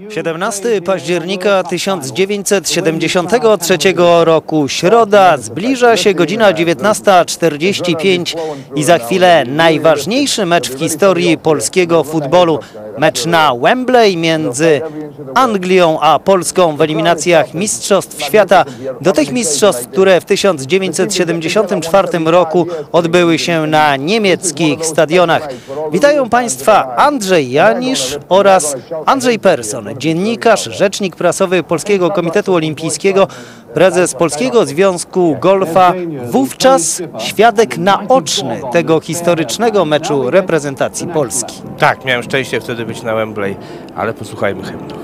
17 października 1973 roku, środa, zbliża się godzina 19:45 i za chwilę najważniejszy mecz w historii polskiego futbolu. Mecz na Wembley między Anglią a Polską w eliminacjach Mistrzostw Świata. Do tych mistrzostw, które w 1974 roku odbyły się na niemieckich stadionach. Witają Państwa Andrzej Janisz oraz Andrzej Persson, dziennikarz, rzecznik prasowy Polskiego Komitetu Olimpijskiego, prezes Polskiego Związku Golfa, wówczas świadek naoczny tego historycznego meczu reprezentacji Polski. Tak, miałem szczęście wtedy być na Wembley, ale posłuchajmy hymnów.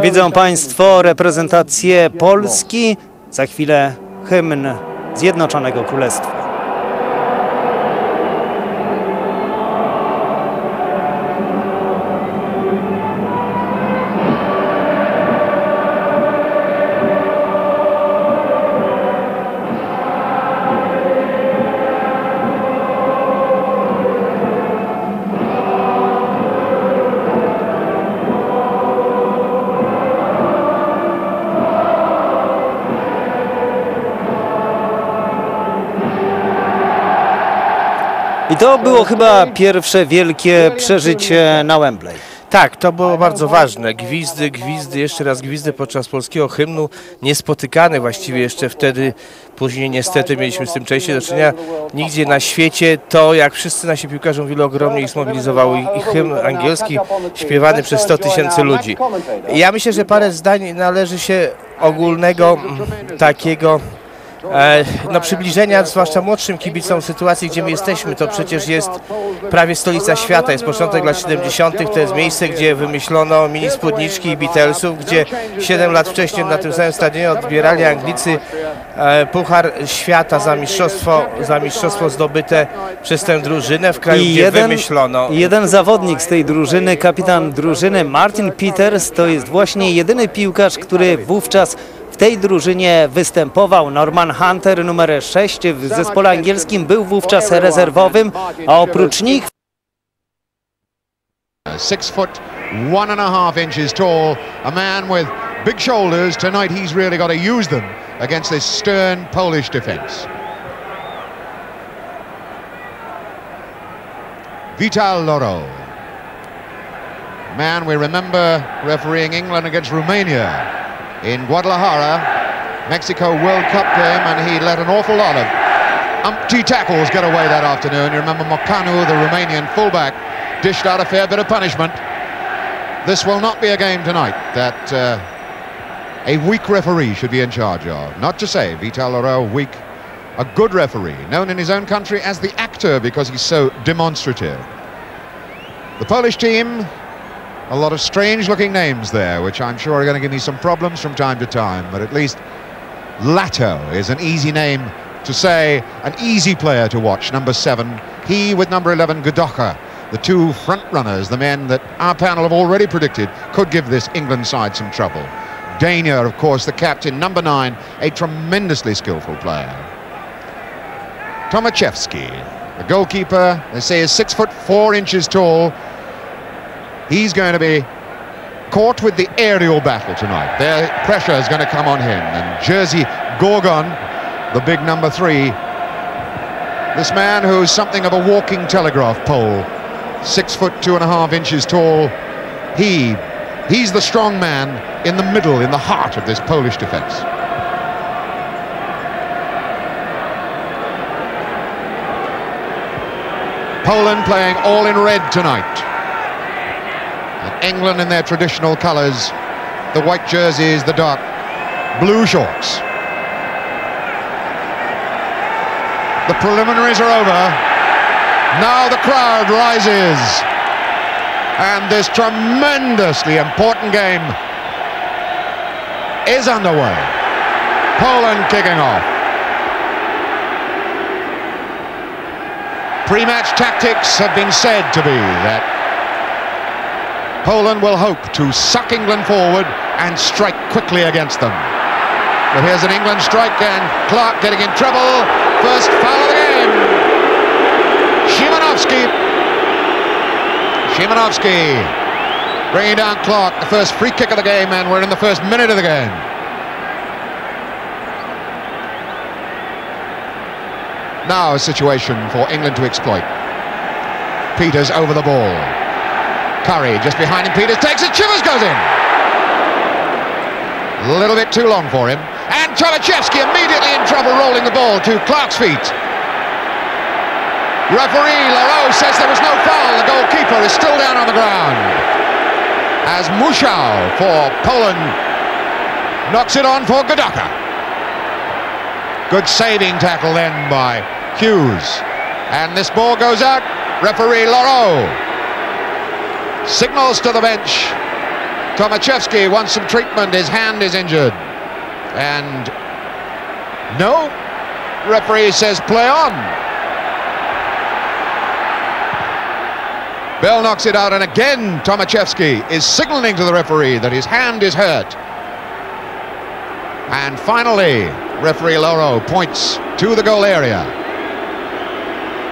Widzą Państwo reprezentację Polski, za chwilę hymn Zjednoczonego Królestwa. I to było chyba pierwsze wielkie przeżycie na Wembley. Tak, to było bardzo ważne. Gwizdy, jeszcze raz gwizdy podczas polskiego hymnu, niespotykane właściwie jeszcze wtedy. Później niestety mieliśmy z tym częściej do czynienia. Nigdzie na świecie to, jak wszyscy nasi piłkarze mówili, ogromnie ich zmobilizowało. I hymn angielski śpiewany przez 100 000 ludzi. Ja myślę, że parę zdań należy się ogólnego takiego przybliżenia, zwłaszcza młodszym kibicom, sytuacji, gdzie my jesteśmy. To przecież jest prawie stolica świata, jest początek lat 70., to jest miejsce, gdzie wymyślono mini spódniczki i Beatlesów, gdzie 7 lat wcześniej na tym samym stadionie odbierali Anglicy Puchar Świata za mistrzostwo zdobyte przez tę drużynę w kraju, gdzie wymyślono. Jeden zawodnik z tej drużyny, kapitan drużyny Martin Peters, to jest właśnie jedyny piłkarz, który wówczas w tej drużynie występował. Norman Hunter, numer 6 w zespole angielskim, był wówczas rezerwowym, a oprócz nich 6 foot 1.5 inches tall, a man with big shoulders. Tonight he's really got to use them against this stern Polish defense. Vital Loraux, man we remember refereeing England against Romania in Guadalajara, Mexico World Cup game, and he let an awful lot of umpty tackles get away that afternoon. You remember Mocanu, the Romanian fullback, dished out a fair bit of punishment. This will not be a game tonight that a weak referee should be in charge of. Not to say Vital Loraux weak, a good referee, known in his own country as the actor because he's so demonstrative. The Polish team, a lot of strange-looking names there, which I'm sure are going to give me some problems from time to time, but at least Lato is an easy name to say, an easy player to watch, number 7. He with number 11, Gadocha, the two front-runners, the men that our panel have already predicted could give this England side some trouble. Deyna, of course, the captain, number 9, a tremendously skillful player. Tomaszewski, the goalkeeper, they say is 6 foot 4 inches tall. He's going to be caught with the aerial battle tonight. Their pressure is going to come on him. And jersey Gorgon, the big number 3. This man who's something of a walking telegraph pole. 6 foot 2.5 inches tall. He's the strong man in the middle, in the heart of this Polish defence. Poland playing all in red tonight. And England in their traditional colours, the white jerseys, the dark blue shorts. The preliminaries are over. Now the crowd rises. And this tremendously important game is underway. Poland kicking off. Pre-match tactics have been said to be that Poland will hope to suck England forward and strike quickly against them. But here's an England strike and Clarke getting in trouble. First foul of the game. Szymanowski bringing down Clarke, the first free kick of the game, and we're in the first minute of the game. Now a situation for England to exploit. Peters over the ball. Currie just behind him. Peters takes it. Chivers goes in. A little bit too long for him. And Tomaszewski immediately in trouble, rolling the ball to Clarke's feet. Referee Loraux says there was no foul. The goalkeeper is still down on the ground. As Musial for Poland knocks it on for Gadocha. Good saving tackle then by Hughes. And this ball goes out. Referee Loraux signals to the bench. Tomaszewski wants some treatment. His hand is injured. And no, referee says play on. Bell knocks it out, and again Tomaszewski is signaling to the referee that his hand is hurt. And finally, referee Loraux points to the goal area.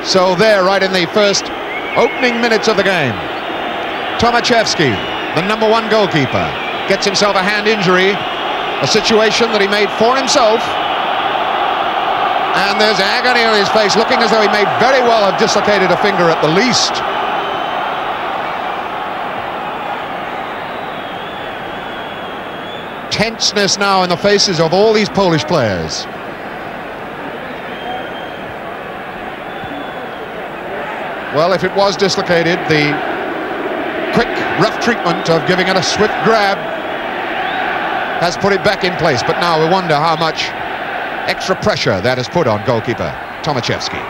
So there, right in the first opening minutes of the game, Tomaszewski, the #1 goalkeeper, gets himself a hand injury, a situation that he made for himself. And there's agony on his face, looking as though he may very well have dislocated a finger at the least. Tenseness now in the faces of all these Polish players. Well, if it was dislocated, the quick, rough treatment of giving it a swift grab has put it back in place. But now we wonder how much extra pressure that has put on goalkeeper Tomaszewski.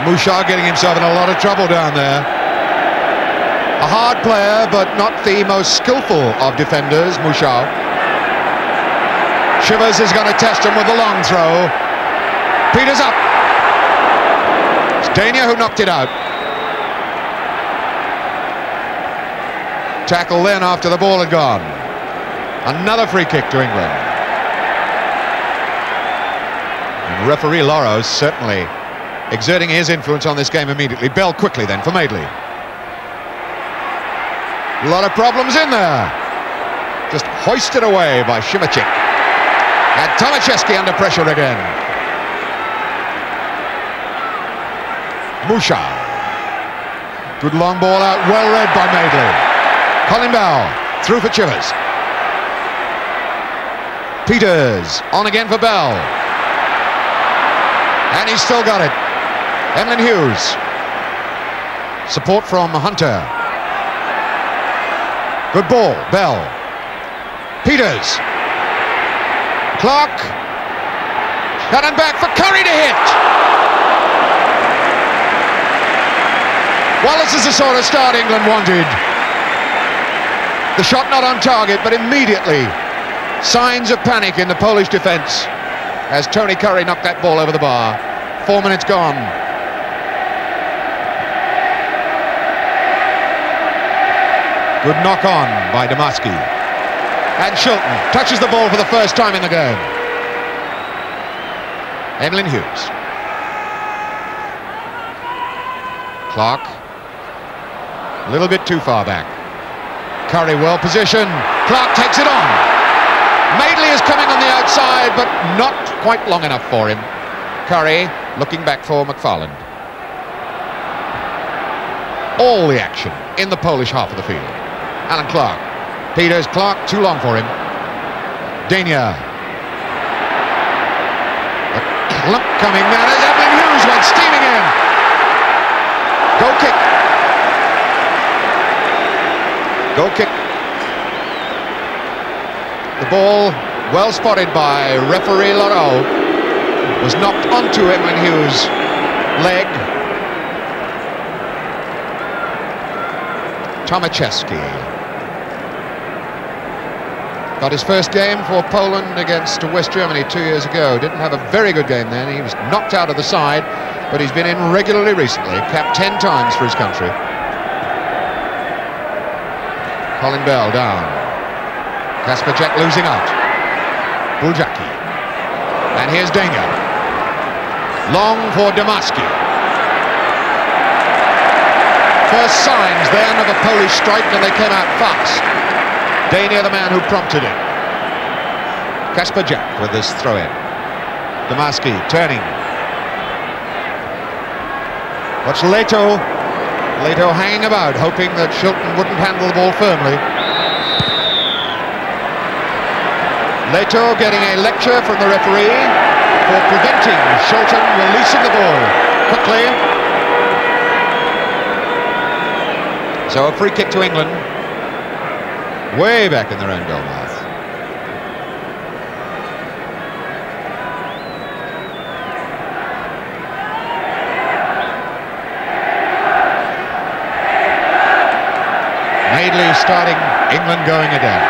Musial getting himself in a lot of trouble down there. A hard player, but not the most skillful of defenders, Musial. Chivers is going to test him with the long throw. Peters up. It's Deyna who knocked it out. Tackle then after the ball had gone. Another free kick to England. And referee Loraux certainly exerting his influence on this game immediately. Bell quickly then for Madeley. A lot of problems in there. Just hoisted away by Cmikiewicz. And Tomaszewski under pressure again. Musial. Good long ball out, well read by Madeley. Colin Bell through for Chivers. Peters on again for Bell. And he's still got it. Hughes. Support from Hunter. Good ball, Bell. Peters. Clarke. Channon back for Currie to hit. Well, this is the sort of start England wanted. The shot not on target, but immediately signs of panic in the Polish defence as Tony Currie knocked that ball over the bar. 4 minutes gone. Good knock on by Domarski. And Shilton touches the ball for the first time in the game. Hughes. Clarke. A little bit too far back. Currie well positioned. Clarke takes it on. Madeley is coming on the outside, but not quite long enough for him. Currie looking back for McFarland. All the action in the Polish half of the field. Alan Clarke. Peters, Clarke, too long for him. Deyna. A clump coming down as Hughes went steaming in. Goal kick. Goal kick. The ball well spotted by referee Loraux. was knocked onto him and Hughes' leg. Tomaszewski got his first game for Poland against West Germany 2 years ago. Didn't have a very good game then. He was knocked out of the side, but he's been in regularly recently. Capped 10 times for his country. Colin Bell down. Kasperczak losing out. Bulzacki. And here's Deyna. Long for Domarski. First signs then of a Polish strike, and they came out fast. Deyna, the man who prompted it. Kasperczak with this throw-in. Domarski turning. Watch Lato. Lato hanging about, hoping that Shilton wouldn't handle the ball firmly. Lato getting a lecture from the referee for preventing Shilton releasing the ball quickly. So a free kick to England, way back in their own goal mouth. Madeley starting, England going again.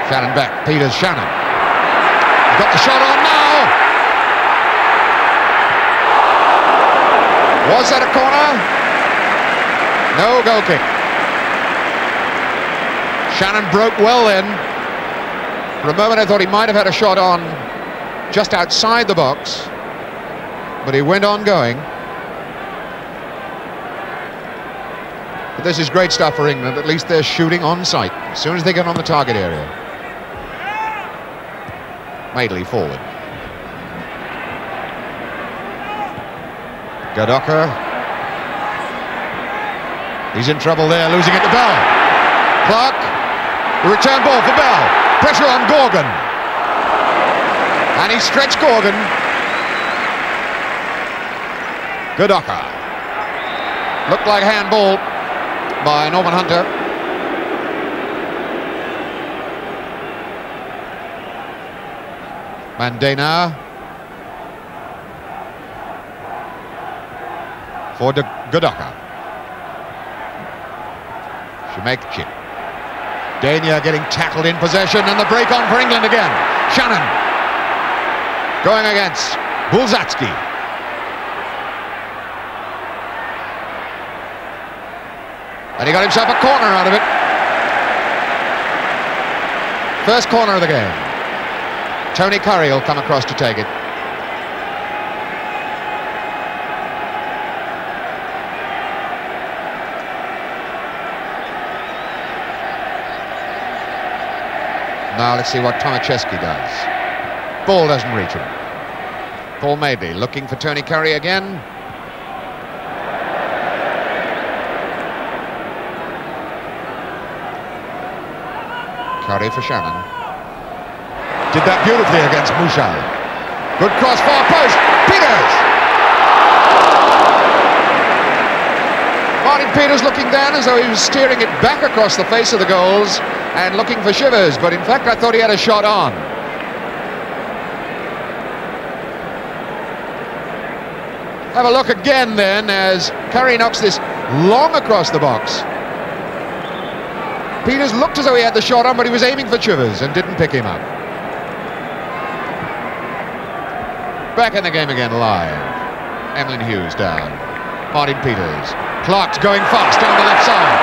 Channon back, Peters, Channon. Got the shot on now. Was that a corner? No, goal kick. Channon broke well then. For a moment I thought he might have had a shot on just outside the box, but he went on going. But this is great stuff for England. At least they're shooting on sight as soon as they get on the target area. Madeley forward. Gadocha. He's in trouble there, losing it to Bell. Clarke. The return ball for Bell. Pressure on Gorgon. And he stretched Gorgon. Gadocha. Looked like handball by Norman Hunter. Deyna for Gadocha. Cmikiewicz. Deyna getting tackled in possession, and the break on for England again. Channon going against Bulzacki. And he got himself a corner out of it. First corner of the game. Currie will come across to take it. Now let's see what Tomaszewski does. Ball doesn't reach him. Paul Madeley looking for Currie again. Currie for Channon. Did that beautifully against Musial. Good cross, far post. Peters! Martin Peters looking then as though he was steering it back across the face of the goals and looking for Chivers, but in fact I thought he had a shot on. Have a look again then as Currie knocks this long across the box. Peters looked as though he had the shot on, but he was aiming for Chivers and didn't pick him up. Back in the game again live. Emlyn Hughes down. Martin Peters. Clarke's going fast down the left side.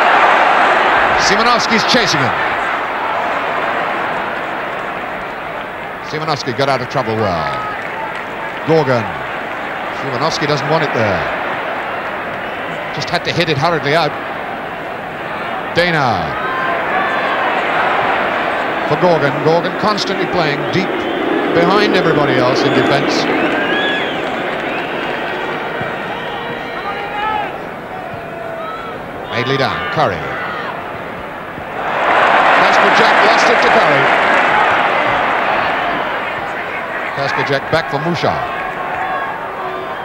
Szymanowski's chasing him. Szymanowski got out of trouble well. Gorgon. Szymanowski doesn't want it there. Just had to hit it hurriedly out. Deyna. For Gorgon. Gorgon constantly playing deep behind everybody else in defence. Madeley down, Currie. Kasperczak lost it to Currie. Kasperczak back for Musial.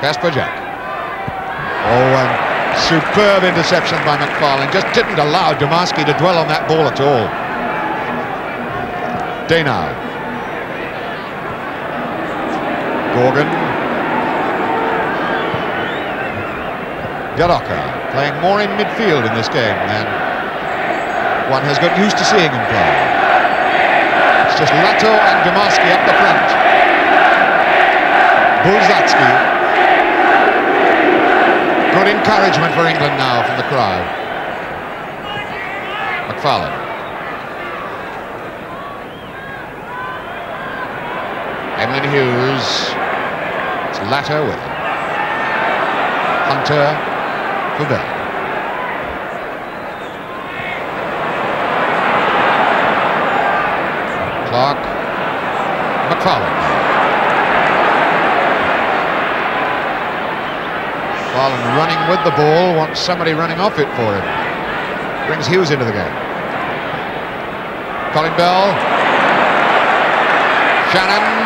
Kasperczak. Oh, and superb interception by McFarland. Just didn't allow Domarski to dwell on that ball at all. Deyna. Gorgon. Gadocha playing more in midfield in this game than one has got used to seeing him play. It's just Lato and Domarski up the front. Bulzacki. Good encouragement for England now from the crowd. McFarland. Hughes. It's Lato with him. Hunter for Bell. Clarke. McFarland. McFarland running with the ball, wants somebody running off it for him. Brings Hughes into the game. Colin Bell. Channon.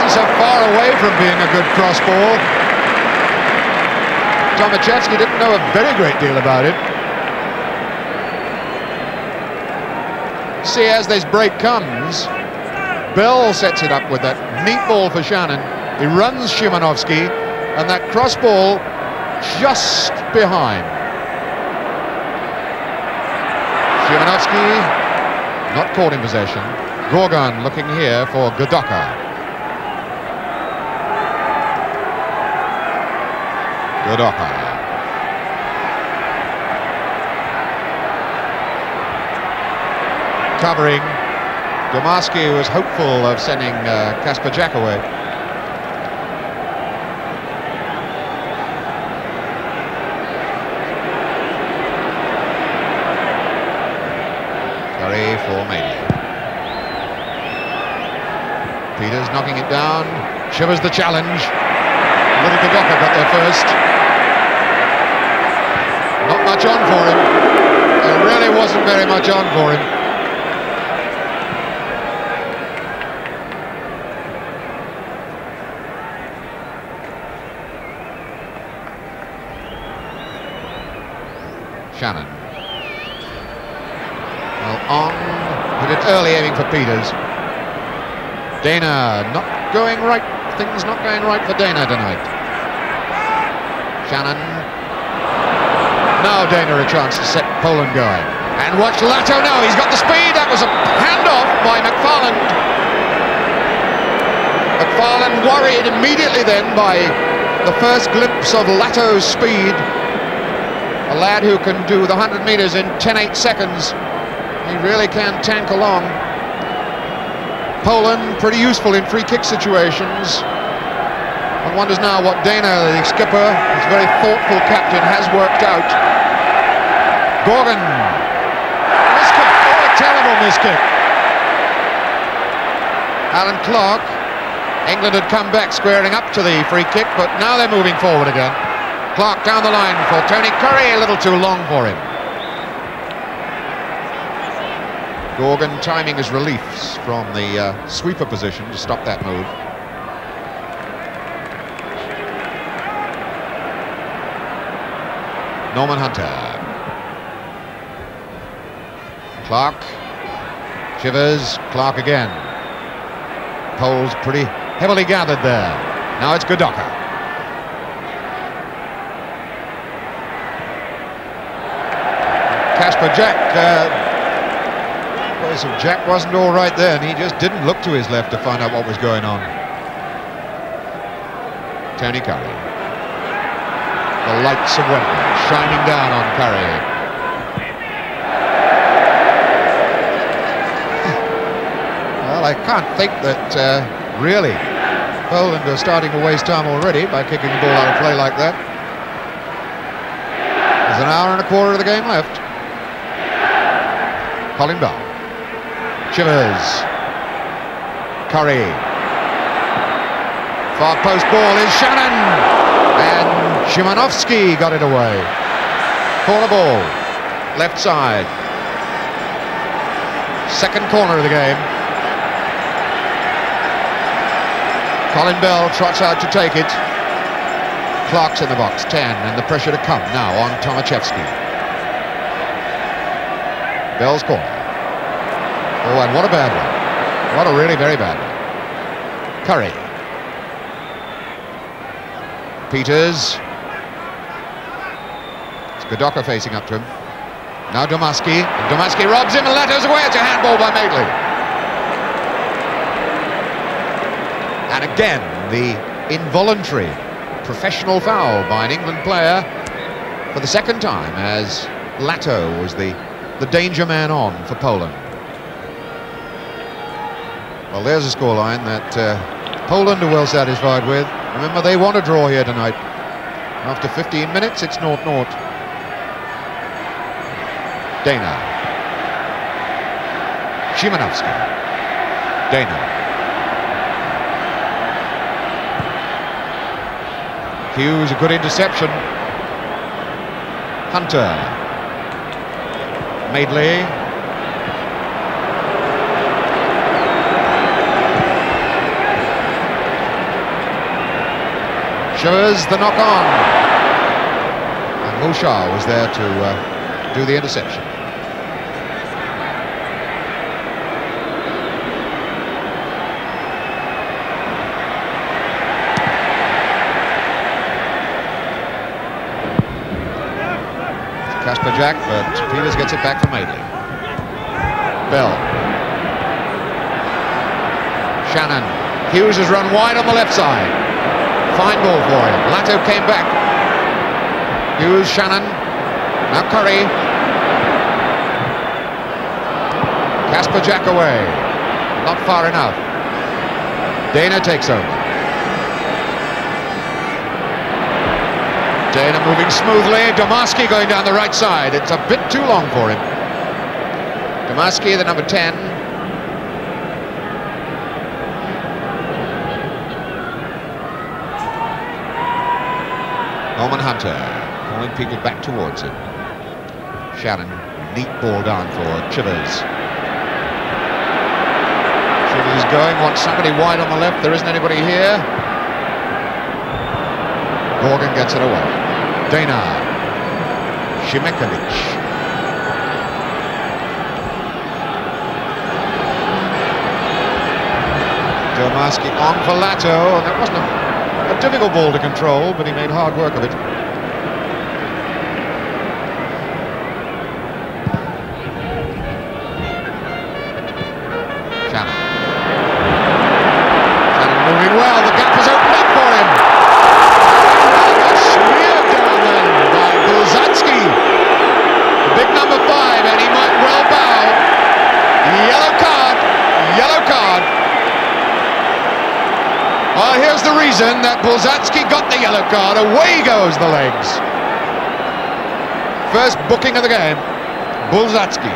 So far away from being a good cross ball. Tomaszewski didn't know a very great deal about it. See, as this break comes, Bell sets it up with that neat ball for Channon. He runs Szymanowski, and that cross ball just behind. Szymanowski not caught in possession. Gorgon looking here for Gadocha. Gadocha. Covering. Domarski was hopeful of sending Kasperczak away. Currie for Madeley. Peters knocking it down. Chivers the challenge. Little Gadocha got there first. Not much on for him. There really wasn't very much on for him. Channon. Well, on. Hit it early, aiming for Peters. Deyna not going right. Things not going right for Deyna tonight. Channon. Now Deyna a chance to set Poland going. And watch Lato now, he's got the speed. That was a handoff by McFarland. McFarland worried immediately then by the first glimpse of Lato's speed. A lad who can do the 100 metres in 10.8 seconds. He really can tank along. Poland pretty useful in free kick situations. One wonders now what Deyna, the skipper, his very thoughtful captain, has worked out. Gorgon. Miskick. Oh, a terrible miskick. Alan Clarke. England had come back squaring up to the free kick, but now they're moving forward again. Clarke down the line for Tony Currie, a little too long for him. Gorgon timing his reliefs from the sweeper position to stop that move. Norman Hunter. Clarke. Chivers. Clarke again. Poles pretty heavily gathered there. Now it's Gadocha. Kasperczak. Voice of Jack wasn't all right there, and he just didn't look to his left to find out what was going on. Tony Currie. The lights of Wembley shining down on Currie. Well, I can't think that really Poland are starting to waste time already by kicking the ball out of play like that. There's an hour and a quarter of the game left. Colin Bell. Chivers. Currie. Far post ball is Channon. And Szymanowski got it away. Corner ball. Left side. Second corner of the game. Colin Bell trots out to take it. Clarke's in the box, 10, and the pressure to come now on Tomaszewski. Bell's corner. Oh, and what a bad one. What a really very bad one. Currie. Peters. It's Gadocha facing up to him. Now Domarski. Domarski robs him and Lato's away. It's a handball by Madeley. And again, the involuntary professional foul by an England player for the second time, as Lato was the danger man on for Poland. Well, there's a scoreline that Poland are well satisfied with. Remember, they want a draw here tonight. After 15 minutes, it's 0-0. Deyna. Szymanowski. Deyna. Hughes, a good interception. Hunter. Madeley. Chivers, the knock on. And Musial was there to do the interception. Kasperczak, but Peters gets it back from Madeley. Bell. Channon. Hughes has run wide on the left side. Fine ball for him. Lato came back. Hughes, Channon. Now Currie. Kasperczak away. Not far enough. Deyna takes over. Deyna moving smoothly. Domarski going down the right side. It's a bit too long for him. Domarski, the number 10. Hunter calling people back towards him. Channon, neat ball down for Chivers. Chivers is going, wants somebody wide on the left. There isn't anybody here. Gorgon gets it away. Deyna. Cmikiewicz. Domarski on for Lato. That wasn't a difficult ball to control, but he made hard work of it. Channon. Channon moving well. The gap has opened up for him. Smeared down then by Bulzacki. Big number 5, and he might well bow. Yellow card. Yellow card. Well, here's the reason that Bulzacki got the yellow card. Away goes the legs. First booking of the game, Bulzacki.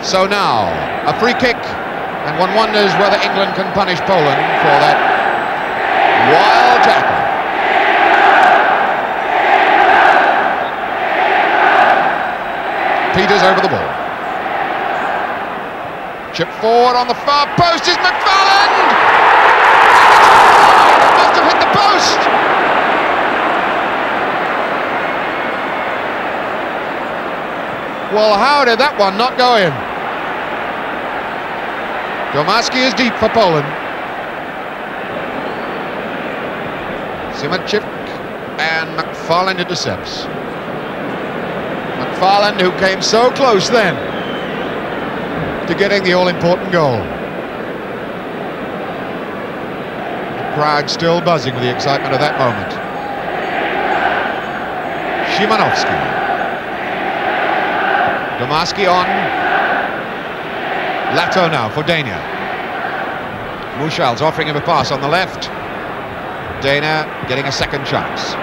So now, a free kick, and one wonders whether England can punish Poland for that wild tackle. Peters over the ball. Chip forward on the far post is McFarland! It must have hit the post! Well, how did that one not go in? Domarski is deep for Poland. Cmikiewicz and McFarland intercepts. McFarland, who came so close then to getting the all-important goal. The crowd still buzzing with the excitement of that moment. Szymanowski. Domarski on. Lato now for Deyna. Musial's offering him a pass on the left. Deyna getting a second chance.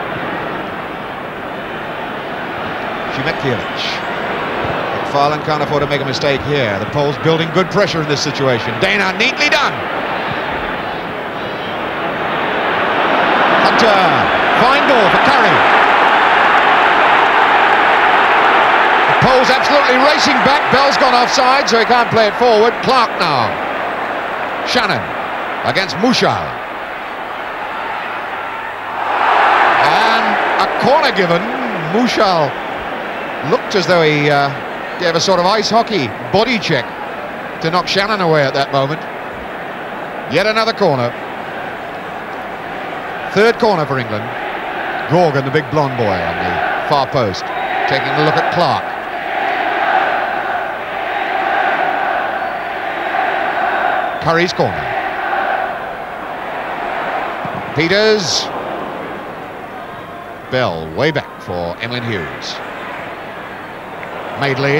Cmikiewicz. McFarland can't afford to make a mistake here. The Poles building good pressure in this situation. Deyna, neatly done. Hunter, fine ball for Currie. The Poles absolutely racing back. Bell's gone offside, so he can't play it forward. Clarke now. Channon against Musial. And a corner given. Musial looked as though he Gave a sort of ice hockey body check to knock Channon away at that moment. Yet another corner. Third corner for England. Gorgon, the big blonde boy on the far post, taking a look at Clarke. Currie's corner. Peters. Bell way back for Emlyn Hughes. Madeley.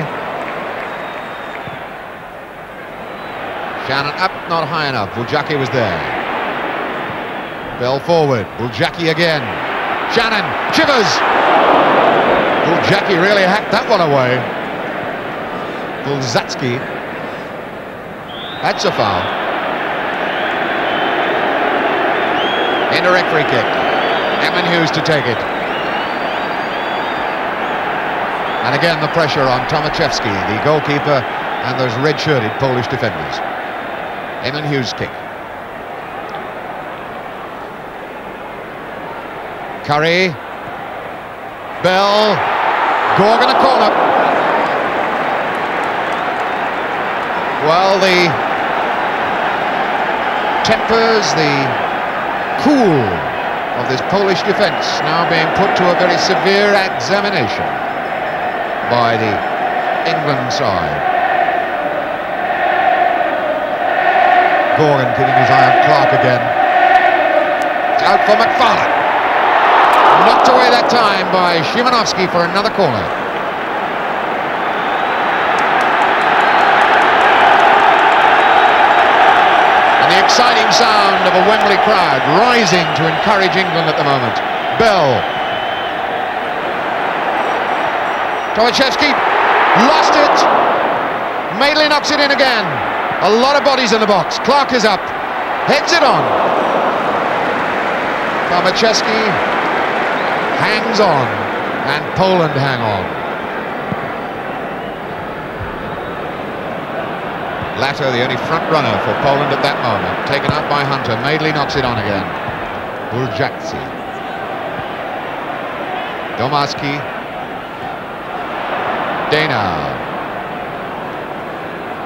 Channon up, not high enough. Bulzacki was there. Bell forward. Bulzacki again. Channon. Chivers. Bulzacki really hacked that one away. Bulzacki. That's a foul. Indirect free kick. Emlyn Hughes to take it. And again the pressure on Tomaszewski, the goalkeeper, and those red-shirted Polish defenders. Emlyn Hughes kick. Currie. Bell. Gorgon a corner. Well, the tempers, the cool of this Polish defence now being put to a very severe examination by the England side. Gorgon keeping his eye on Clarke again. It's out for McFarland. Knocked away that time by Szymanowski for another corner. And the exciting sound of a Wembley crowd rising to encourage England at the moment. Bell. Tomaszewski lost it. Madeley knocks it in again. A lot of bodies in the box. Clarke is up. Heads it on. Tomaszewski hangs on. And Poland hang on. Lato, the only front runner for Poland at that moment. Taken up by Hunter. Madeley knocks it on again. Bulzacki. Domarski. Deyna.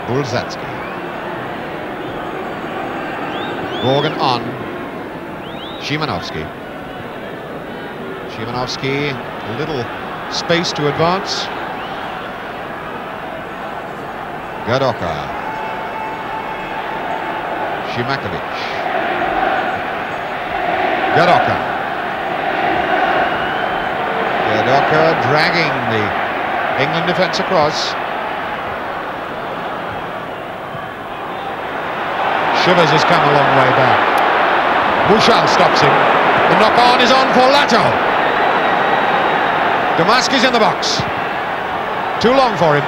Bulzacki. Gorgon on. Szymanowski. Szymanowski, a little space to advance. Gadocha. Cmikiewicz. Gadocha. Gadocha dragging the England defence across. Chivers has come a long way back. Musial stops him. The knock-on is on for Lato. Domarski's in the box. Too long for him.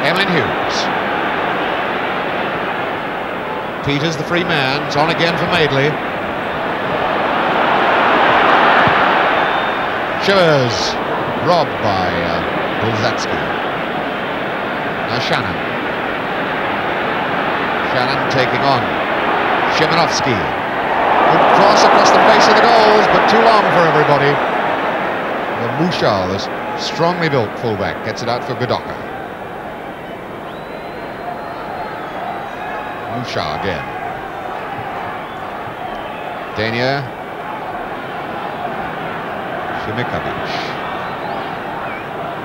Emlyn Hughes. Peters, the free man. It's on again for Madeley. Chivers robbed by Bulzacki. Now Channon. Channon taking on Szymanowski. Good cross across the face of the goals, but too long for everybody. Musial, this strongly built fullback, gets it out for Gadocha. Musial again. Deyna. Cmikiewicz.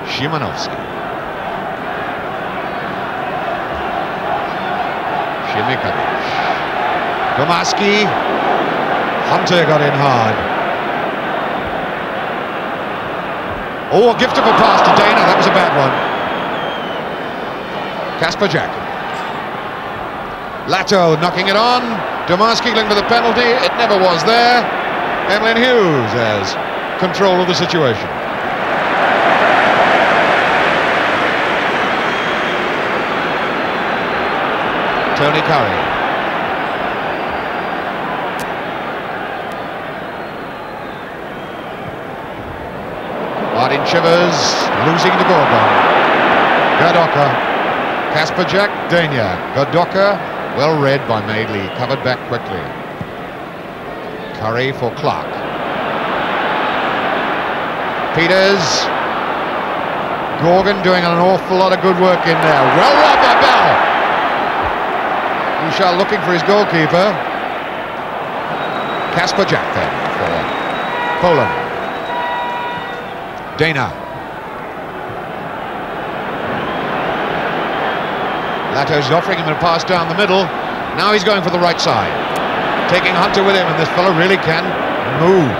Szymanowski. Cmikiewicz. Domarski. Hunter got in hard. Oh, a gift of a pass to Deyna. That was a bad one. Kasperczak. Lato knocking it on. Domarski looking for the penalty. It never was there. Emlyn Hughes has control of the situation. Tony Currie. Martin Chivers losing to Gorgon. Gadocha. Kasperczak. Deyna. Gadocha. Well read by Madeley. Covered back quickly. Currie for Clarke. Peters. Gorgon doing an awful lot of good work in there. Well robbed by Bell. Musial looking for his goalkeeper. Kasperczak then for Poland. Deyna. Lato's offering him a pass down the middle. Now he's going for the right side. Taking Hunter with him, and this fellow really can move.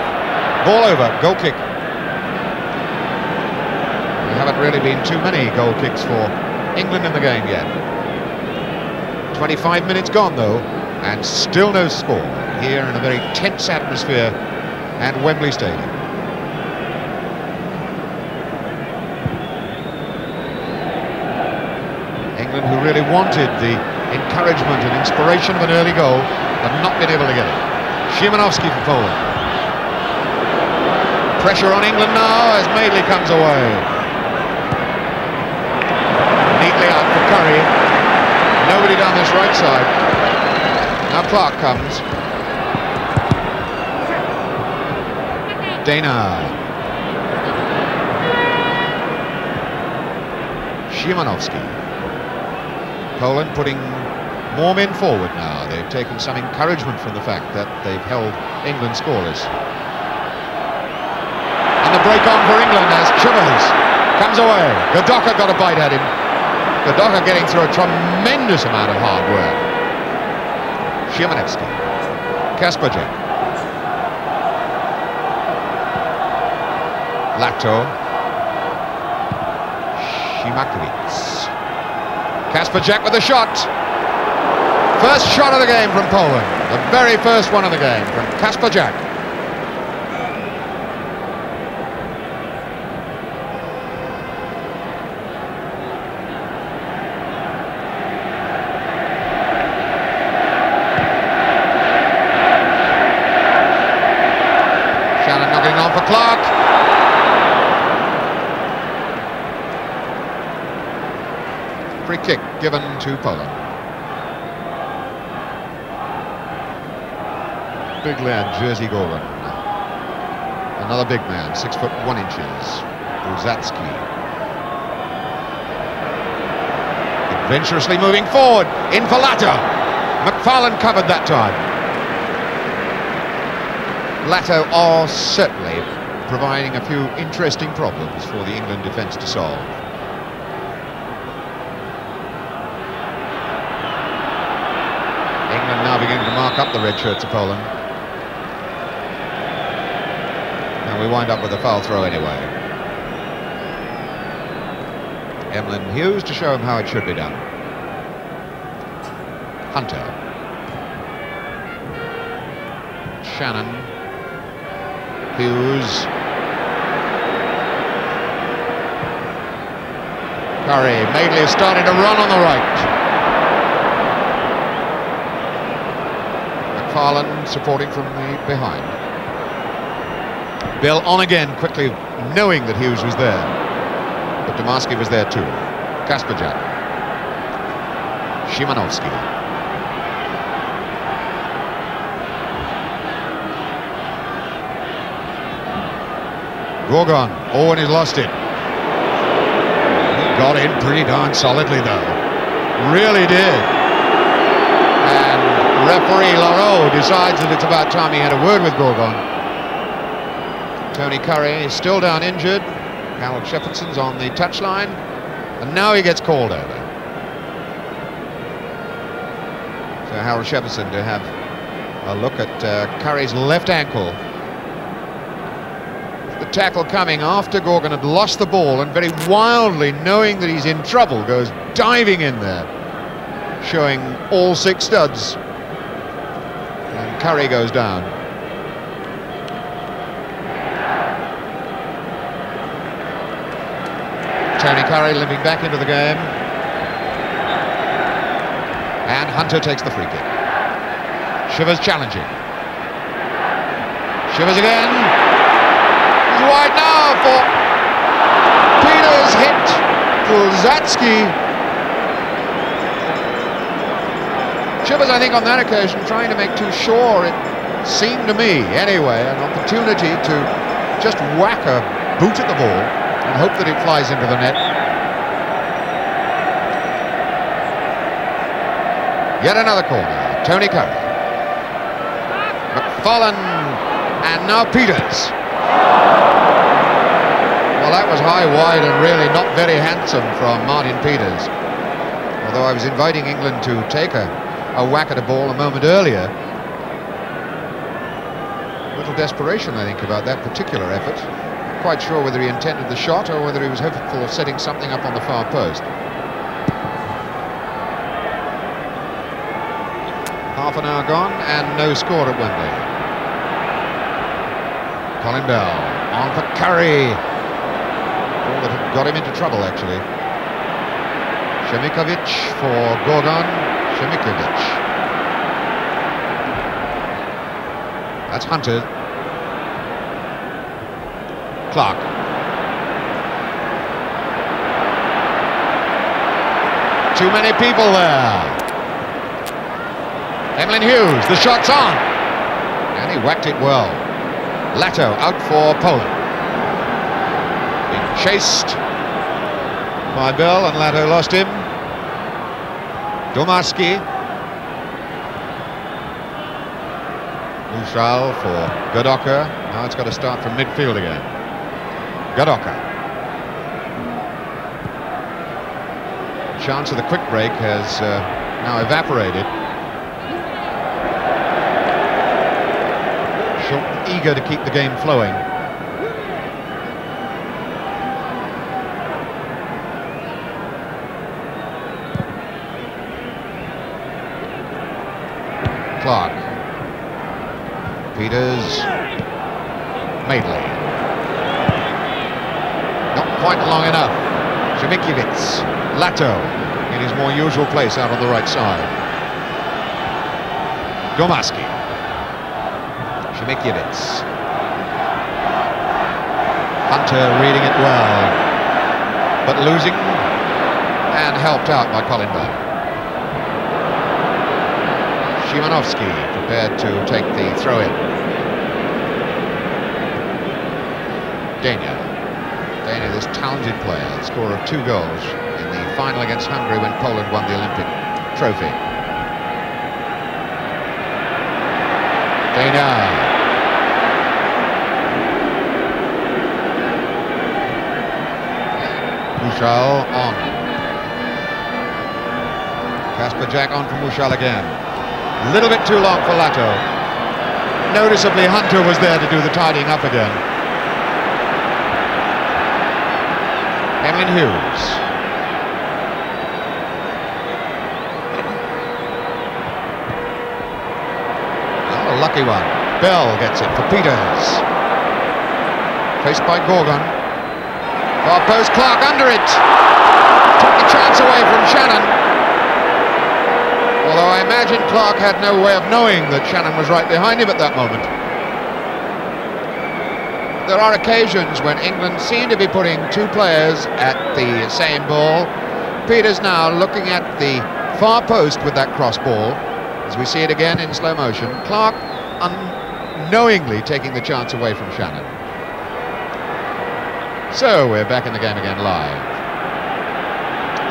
Ball over, goal kick. There haven't really been too many goal kicks for England in the game yet. 25 minutes gone though, and still no score here in a very tense atmosphere at Wembley Stadium. England, who really wanted the encouragement and inspiration of an early goal, have not been able to get it. Szymanowski for Poland. Pressure on England now as Madeley comes away. Neatly out for Currie. Nobody down this right side. Now Clarke comes. Deyna. Szymanowski. Poland putting more men forward now. They've taken some encouragement from the fact that they've held England scoreless. And the break on for England as Chivers comes away. Gadocha got a bite at him. Gadocha getting through a tremendous amount of hard work. Szymanowski. Kasperczak. Lato. Cmikiewicz. Kasperczak with a shot. First shot of the game from Poland. The very first one of the game from Kasperczak. Channon knocking on for Clarke. Free kick given to Poland. Big lad, Jersey Gorgon. Another big man, 6'1". Bulzacki. Adventurously moving forward, in for Lato. McFarland covered that time. Lato are certainly providing a few interesting problems for the England defence to solve. England now beginning to mark up the red shirts of Poland. And we wind up with a foul throw anyway. Hughes to show him how it should be done. Hunter. Channon. Hughes. Currie. Madeley is starting to run on the right. McFarland supporting from the behind. Bill on again, quickly knowing that Hughes was there. But Domarski was there too. Kasperczak. Szymanowski. Gorgon. Oh, and he's lost it. He got in pretty darn solidly though. Really did. And referee Loraux decides that it's about time he had a word with Gorgon. Tony Currie is still down injured. Harold Shepherdson's on the touchline, and now he gets called over. So Harold Shepherdson to have a look at Currie's left ankle. The tackle coming after Gorgon had lost the ball, and very wildly, knowing that he's in trouble, goes diving in there, showing all 6 studs. And Currie goes down. Tony Currie limping back into the game. And Hunter takes the free kick. Chivers challenging. Chivers again. He's wide now for Peters hit Bulzacki. Chivers, I think, on that occasion trying to make too sure, it seemed to me anyway, an opportunity to just whack a boot at the ball and hope that it flies into the net. Yet another corner. Tony Currie. McFarland, and now Peters. Well, that was high, wide, and really not very handsome from Martin Peters. Although I was inviting England to take a whack at a ball a moment earlier. A little desperation, I think, about that particular effort. Not quite sure whether he intended the shot or whether he was hopeful of setting something up on the far post. Half an hour gone and no score at Wembley. Colin Bell on for Currie. Ball that had got him into trouble, actually. Cmikiewicz for Gorgon. Cmikiewicz. That's Hunter. Clarke. Too many people there. Hughes, the shot's on, and he whacked it well. Lato out for Poland. Being chased by Bell, and Lato lost him. Domarski. Musial for Gadocha. Now it's got to start from midfield again. Gadocha. Chance of the quick break has now evaporated. Shilton eager to keep the game flowing. Clarke. Peters. Madeley. Not quite long enough. Cmikiewicz. Lato in his more usual place out on the right side. Domarski. Cmikiewicz. Hunter reading it well, but losing and helped out by Colin Bell. Szymanowski prepared to take the throw-in. Deyna. Deyna, this talented player, the scorer of 2 goals in the final against Hungary when Poland won the Olympic trophy. Deyna. Musial on. Kasperczak on for Musial again. A little bit too long for Lato. Noticeably, Hunter was there to do the tidying up again. Hughes. Oh, a lucky one. Bell gets it for Peters. Faced by Gorgon. Far post, Clarke under it. Took the chance away from Channon. Although I imagine Clarke had no way of knowing that Channon was right behind him at that moment. There are occasions when England seem to be putting 2 players at the same ball. Peters now looking at the far post with that cross ball, as we see it again in slow motion. Clarke unknowingly taking the chance away from Channon. So we're back in the game again live.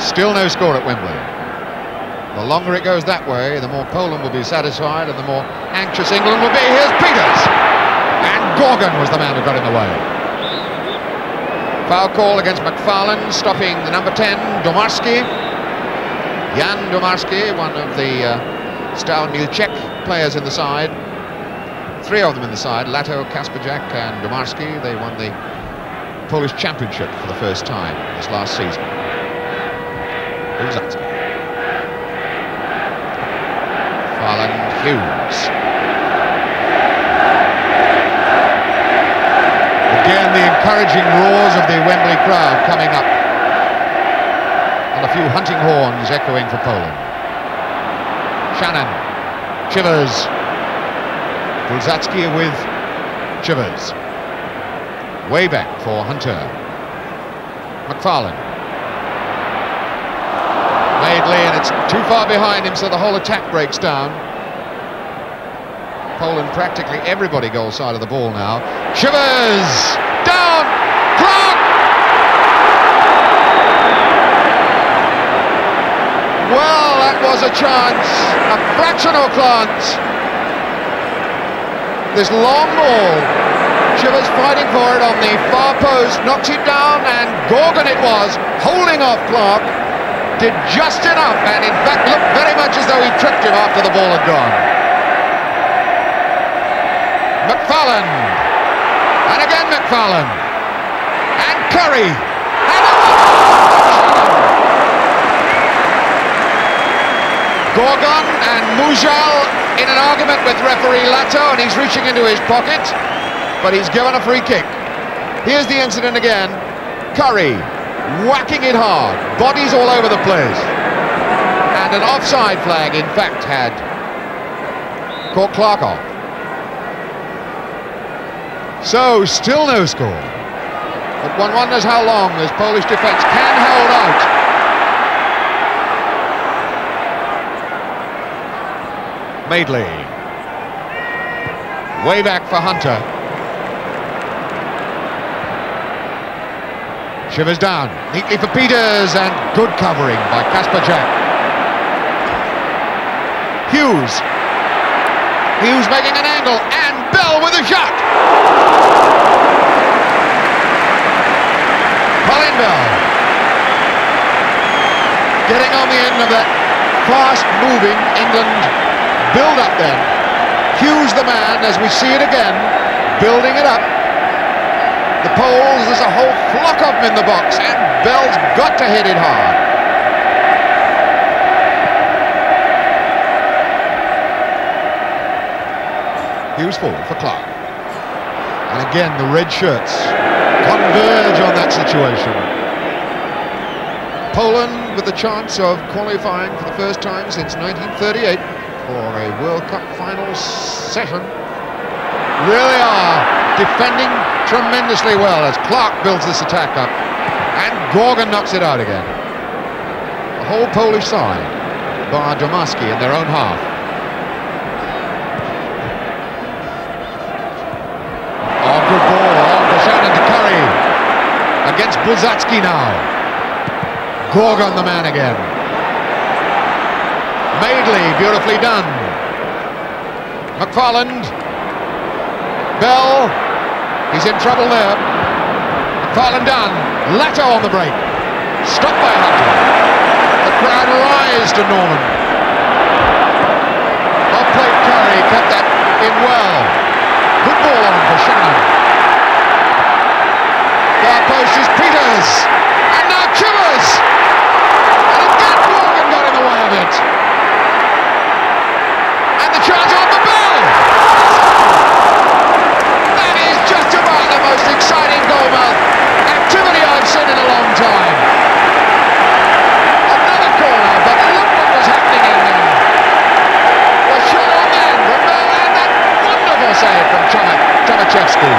Still no score at Wembley. The longer it goes that way, the more Poland will be satisfied and the more anxious England will be. Here's Peters! And Gorgon was the man who got in the way. Foul call against McFarland, stopping the number 10, Domarski. Jan Domarski, one of the Stal Milczek players in the side. 3 of them in the side, Lato, Kasperczak and Domarski. They won the Polish Championship for the first time this last season. Bulzacki. Hughes. Again, the encouraging roars of the Wembley crowd coming up, and a few hunting horns echoing for Poland. Channon, Chivers, Bulzacki with Chivers. Way back for Hunter. McFarland. Madeley, and it's too far behind him, so the whole attack breaks down. Poland practically everybody goal side of the ball now. Chivers! Down! Well, that was a chance, a fractional chance. This long ball, Chivers fighting for it on the far post, knocks it down, and Gorgon it was, holding off Clarke, did just enough, and in fact looked very much as though he tripped him after the ball had gone. McFarland, and again McFarland, and Currie, Gorgon and Musial in an argument with referee Lato, and he's reaching into his pocket, but he's given a free kick. Here's the incident again. Currie whacking it hard, bodies all over the place, and an offside flag in fact had caught Clarke off. So still no score, but one wonders how long this Polish defence can hold out. Madeley, way back for Hunter. Chivers down, neatly for Peters, and good covering by Kasperczak. Hughes making an angle, and Bell with a shot. Bell getting on the end of that fast-moving England build-up then. Hughes the man, as we see it again, building it up. The Poles, there's a whole flock of them in the box, and Bell's got to hit it hard. Hughes forward for Clarke. And again, the red shirts converge on that situation. Poland with the chance of qualifying for the first time since 1938 for a World Cup final session. Really are defending tremendously well as Clarke builds this attack up, and Gorgon knocks it out again. The whole Polish side bar Domarski in their own half. Oh, good ball on for Channon to Currie against Bulzacki now. Gorgon the man again. Madeley, beautifully done. McFarland. Bell, he's in trouble there. McFarland done. Lato on the break. Stopped by Hector. The crowd rise to Norman. Off-plate Currie kept that in well. Good ball on for Channon. Far post is Peters. And now Chivers. And again Gorgon got in the way of it. And the charge on the Bell. That is just about the most exciting goal-mouth activity I've seen in a long time. Another corner, but look what was happening in there. The shot on then from Bell, and that wonderful save from Tomaszewski.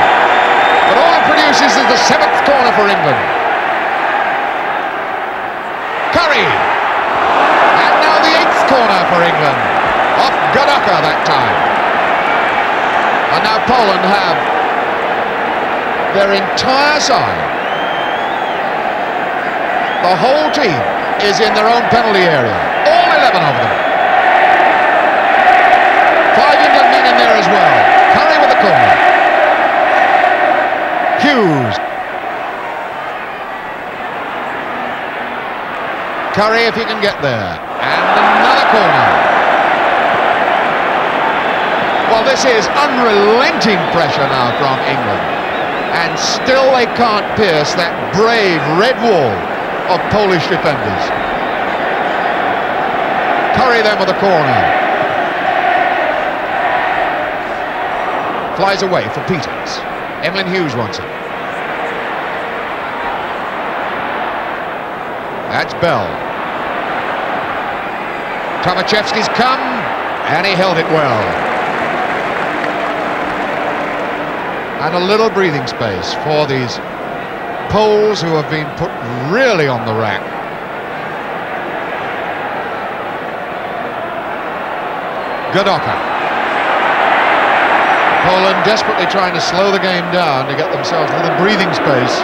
But all it produces is the 7th corner for England. Currie. And now the 8th corner for England. Off Gadocha that time. And now Poland have their entire side. The whole team is in their own penalty area. All 11 of them. 5 England men in there as well. Currie with the corner. Hughes. Currie if he can get there. And another corner. Well, this is unrelenting pressure now from England. And still they can't pierce that brave red wall of Polish defenders. Currie then with a corner. Flies away for Peters. Emlyn Hughes wants it. That's Bell. Tomaszewski's come, and he held it well. And a little breathing space for these Poles who have been put really on the rack. Gadocha. Poland desperately trying to slow the game down to get themselves a little breathing space.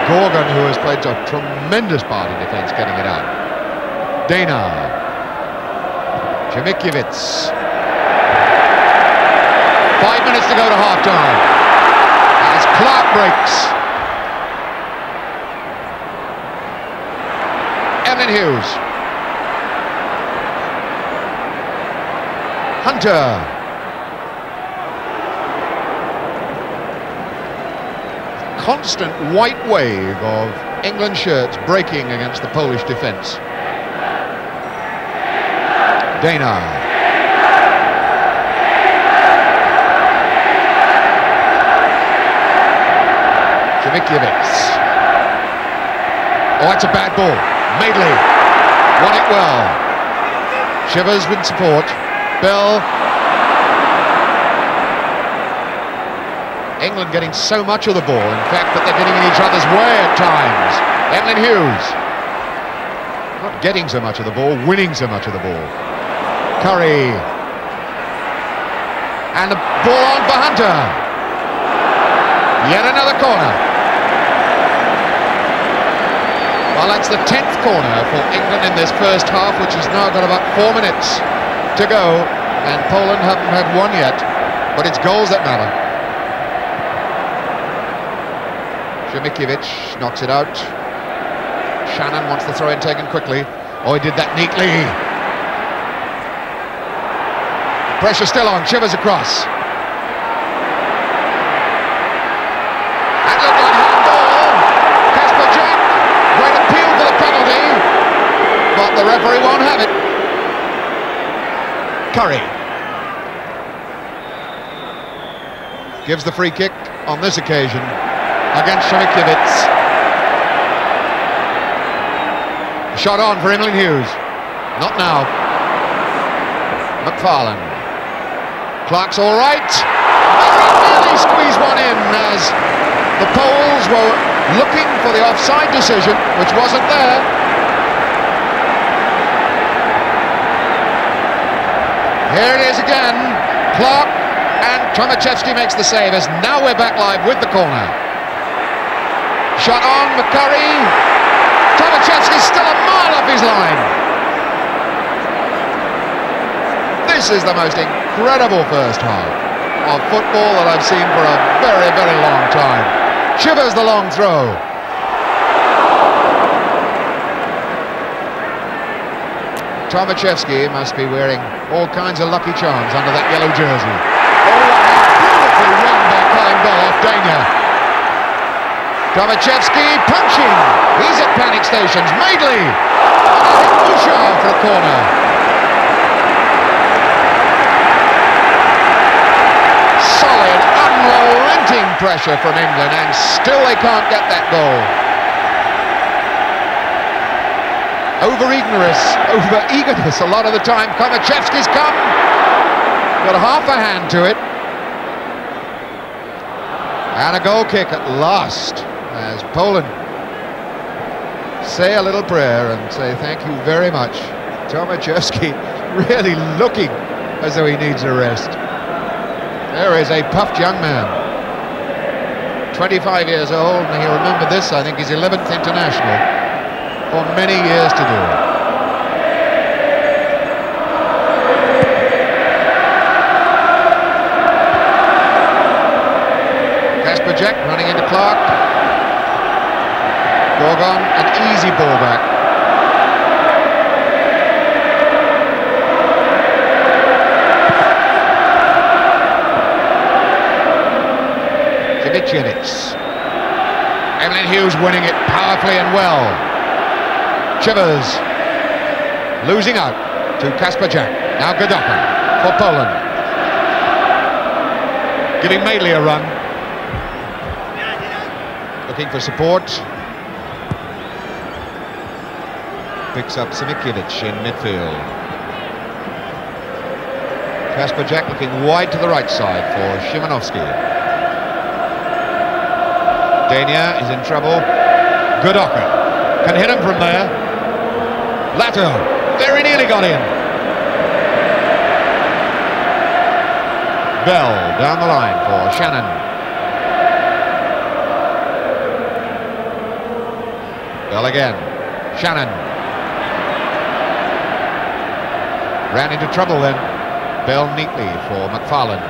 Gorgon, who has played a tremendous part in defence, getting it out. Deyna. Cmikiewicz. 5 minutes to go to half-time. As Clarke breaks. Hughes. Hunter. Constant white wave of England shirts breaking against the Polish defence. Deyna. Cmikiewicz. Oh, that's a bad ball. Madeley won it well. Chivers with support. Bell. England getting so much of the ball, in fact, that they're getting in each other's way at times. Hughes. Not getting so much of the ball, winning so much of the ball. Currie. And the ball on for Hunter. Yet another corner. Well, that's the 10th corner for England in this first half, which has now got about 4 minutes to go, and Poland haven't had one yet, but it's goals that matter. Cmikiewicz knocks it out. Channon wants the throw-in taken quickly. Oh, he did that neatly. Pressure still on, Chivers across. And look at handball. Kasperczak. Great appeal for the penalty, but the referee won't have it. Currie gives the free kick on this occasion against Cmikiewicz. Shot on for Hughes. Not now. McFarland. Clarke's all right. Really squeezed one in as the Poles were looking for the offside decision, which wasn't there. Here it is again. Clarke, and Tomaszewski makes the save as now we're back live with the corner. Shot on, Currie. Tomaszewski's still a mile off his line. This is the most incredible first half of football that I've seen for a very, very long time. Chivers the long throw. Tomaszewski must be wearing all kinds of lucky charms under that yellow jersey. Oh, beautifully run by Colin Bell off Deyna. Tomaszewski punching. He's at panic stations. Madeley. Musial for a corner. Solid, unrelenting pressure from England, and still they can't get that goal. Over-eagerness a lot of the time. Tomaszewski's come. Got half a hand to it. And a goal kick at last, as Poland say a little prayer and say thank you very much. Tomaszewski really looking as though he needs a rest. There is a puffed young man, 25 years old, and he'll remember this, I think, his 11th international for many years to do. Kasperczak running into Clarke. Gorgon, an easy ball back. Cmikiewicz. Hughes winning it powerfully and well. Chivers losing out to Kasperczak. Now Gadocha for Poland. Giving Madeley a run. Looking for support. Picks up Cmikiewicz in midfield. Kasperczak looking wide to the right side for Szymanowski. Deyna is in trouble. Gadocha can hit him from there. Lato very nearly got in. Bell down the line for Channon. Bell again. Channon. Ran into trouble then. Bell neatly for McFarland.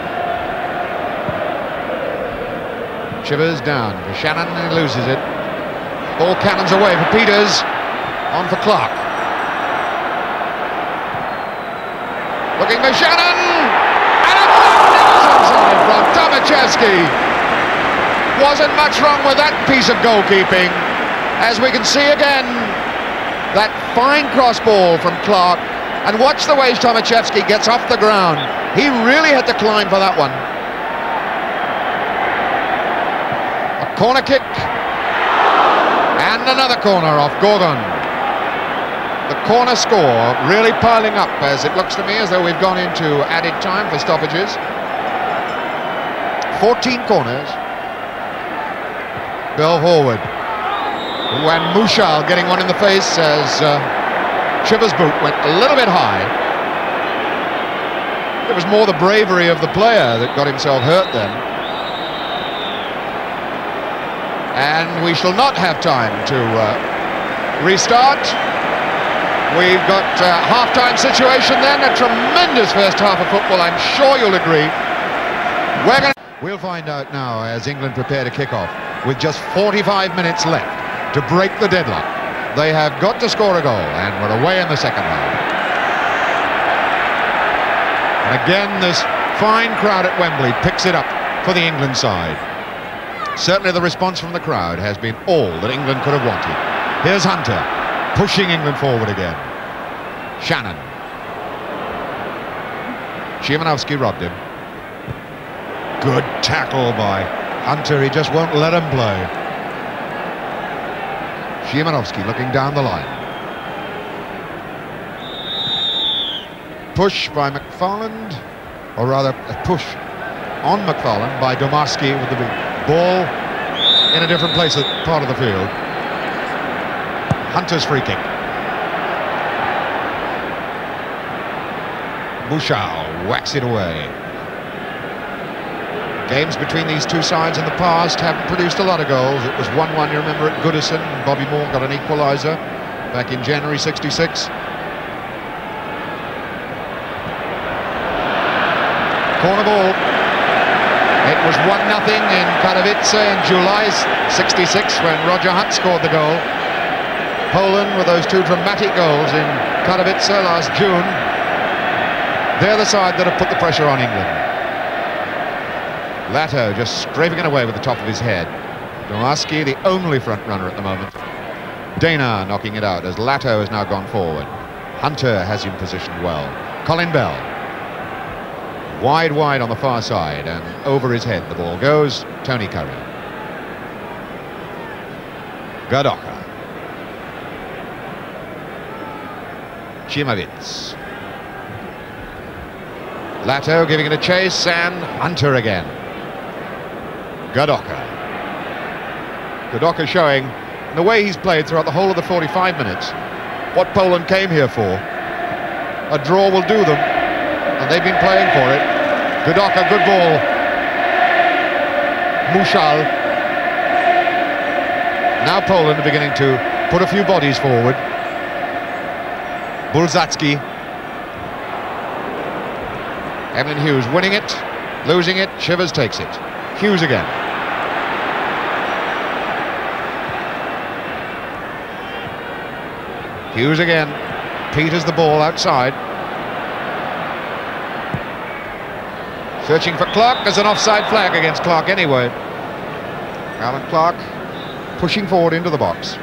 Chivers down for Channon, and he loses it. Ball cannons away for Peters. On for Clarke. Looking for Channon! And a magnificent save from Tomaszewski. Wasn't much wrong with that piece of goalkeeping. As we can see again, that fine cross ball from Clarke. And watch the way Tomaszewski gets off the ground. He really had to climb for that one. A corner kick. And another corner off Gorgon. The corner score really piling up, as it looks to me as though we've gone into added time for stoppages. 14 corners. Bell forward. And Musial getting one in the face as Chivers' boot went a little bit high. It was more the bravery of the player that got himself hurt then. And we shall not have time to restart. We've got a half-time situation then, a tremendous first half of football, I'm sure you'll agree. We'll find out now as England prepare to kick off with just 45 minutes left to break the deadlock. They have got to score a goal, and we're away in the second half. And again, this fine crowd at Wembley picks it up for the England side. Certainly the response from the crowd has been all that England could have wanted. Here's Hunter, pushing England forward again. Channon. Szymanowski robbed him. Good tackle by Hunter, he just won't let him play. Szymanowski looking down the line. Push by McFarland, or rather a push on McFarland by Domarski with the ball in a different place at part of the field. Hunter's free kick. Musial whacks it away. Games between these two sides in the past haven't produced a lot of goals. It was 1-1, you remember, at Goodison. Bobby Moore got an equaliser back in January '66. Corner ball. It was 1-0 in Katowice in July '66 when Roger Hunt scored the goal. Poland with those two dramatic goals in Katowice last June. They're the side that have put the pressure on England. Lato just scraping it away with the top of his head. Domarski, the only front runner at the moment. Deyna knocking it out as Lato has now gone forward. Hunter has him positioned well. Colin Bell. Wide on the far side, and over his head the ball goes. Tony Currie. Gadocha. Cmikiewicz. Lato giving it a chase, and Hunter again. Gadocha. Gadocha showing, in the way he's played throughout the whole of the 45 minutes, what Poland came here for. A draw will do them, and they've been playing for it. Gadocha, good ball. Musial. Now Poland are beginning to put a few bodies forward. Bulzacki. Hughes winning it, losing it, Chivers takes it. Hughes again. Hughes again. Peters the ball outside. Searching for Clarke. There's an offside flag against Clarke anyway. Alan Clarke pushing forward into the box.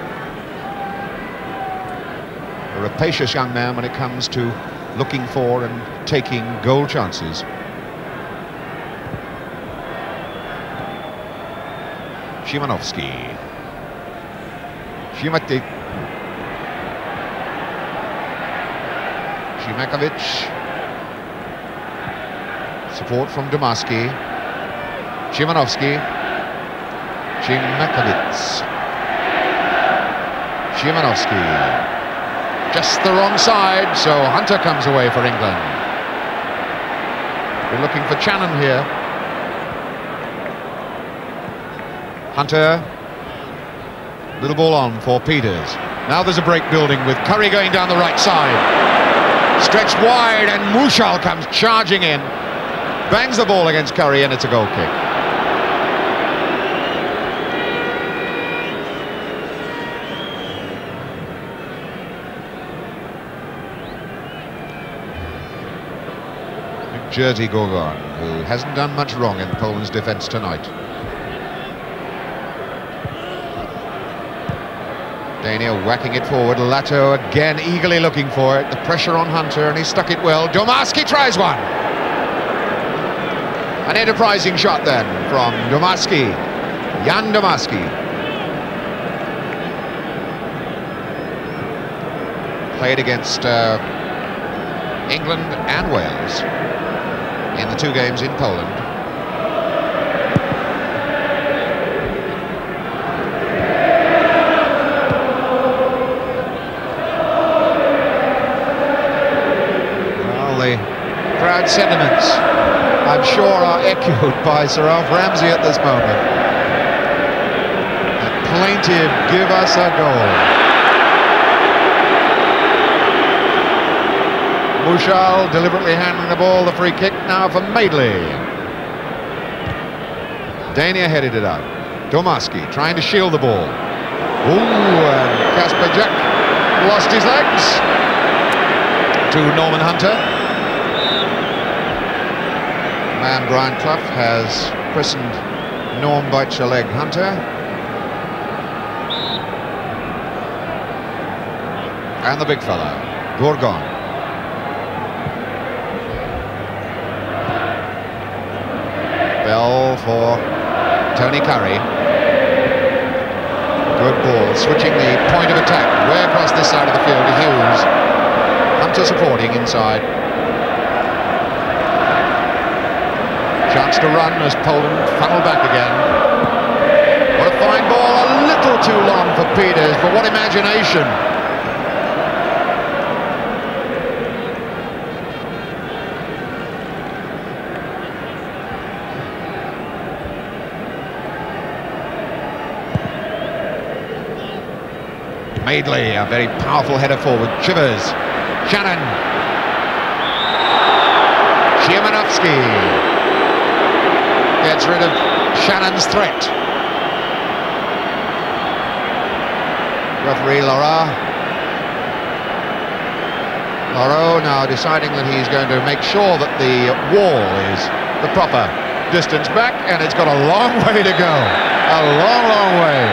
A rapacious young man when it comes to looking for and taking goal chances. Szymanowski. Cmikiewicz. Support from Domarski. Szymanowski. Cmikiewicz. Szymanowski. Just the wrong side, so Hunter comes away for England. We're looking for Channon here. Hunter. Little ball on for Peters. Now there's a break building with Currie going down the right side. Stretched wide, and Musial comes charging in. Bangs the ball against Currie, and it's a goal kick. Jersey Gorgon, who hasn't done much wrong in Poland's defence tonight. Deyna whacking it forward. Lato again eagerly looking for it. The pressure on Hunter, and he stuck it well. Domarski tries one. An enterprising shot then from Domarski. Jan Domarski. Played against England and Wales in the 2 games in Poland. Well, the crowd sentiments, I'm sure, are echoed by Sir Alf Ramsey at this moment. A plaintive, give us a goal. Musial deliberately handling the ball, the free kick now for Madeley. Deyna headed it out. Domarski trying to shield the ball. Ooh, and Kasperczak lost his legs to Norman Hunter. Man Brian Clough has christened Norm Bites Your Leg Hunter. And the big fella, Gorgon. Bell for Tony Currie. Good ball, switching the point of attack way across this side of the field to Hughes. Hunter supporting inside. Chance to run as Poland funnel back again. What a fine ball, a little too long for Peters, but what imagination. Madeley, a very powerful header forward. Chivers, Channon, Szymanowski gets rid of Shannon's threat. Referee Loraux now deciding that he's going to make sure that the wall is the proper distance back, and it's got a long way to go. A long, long way.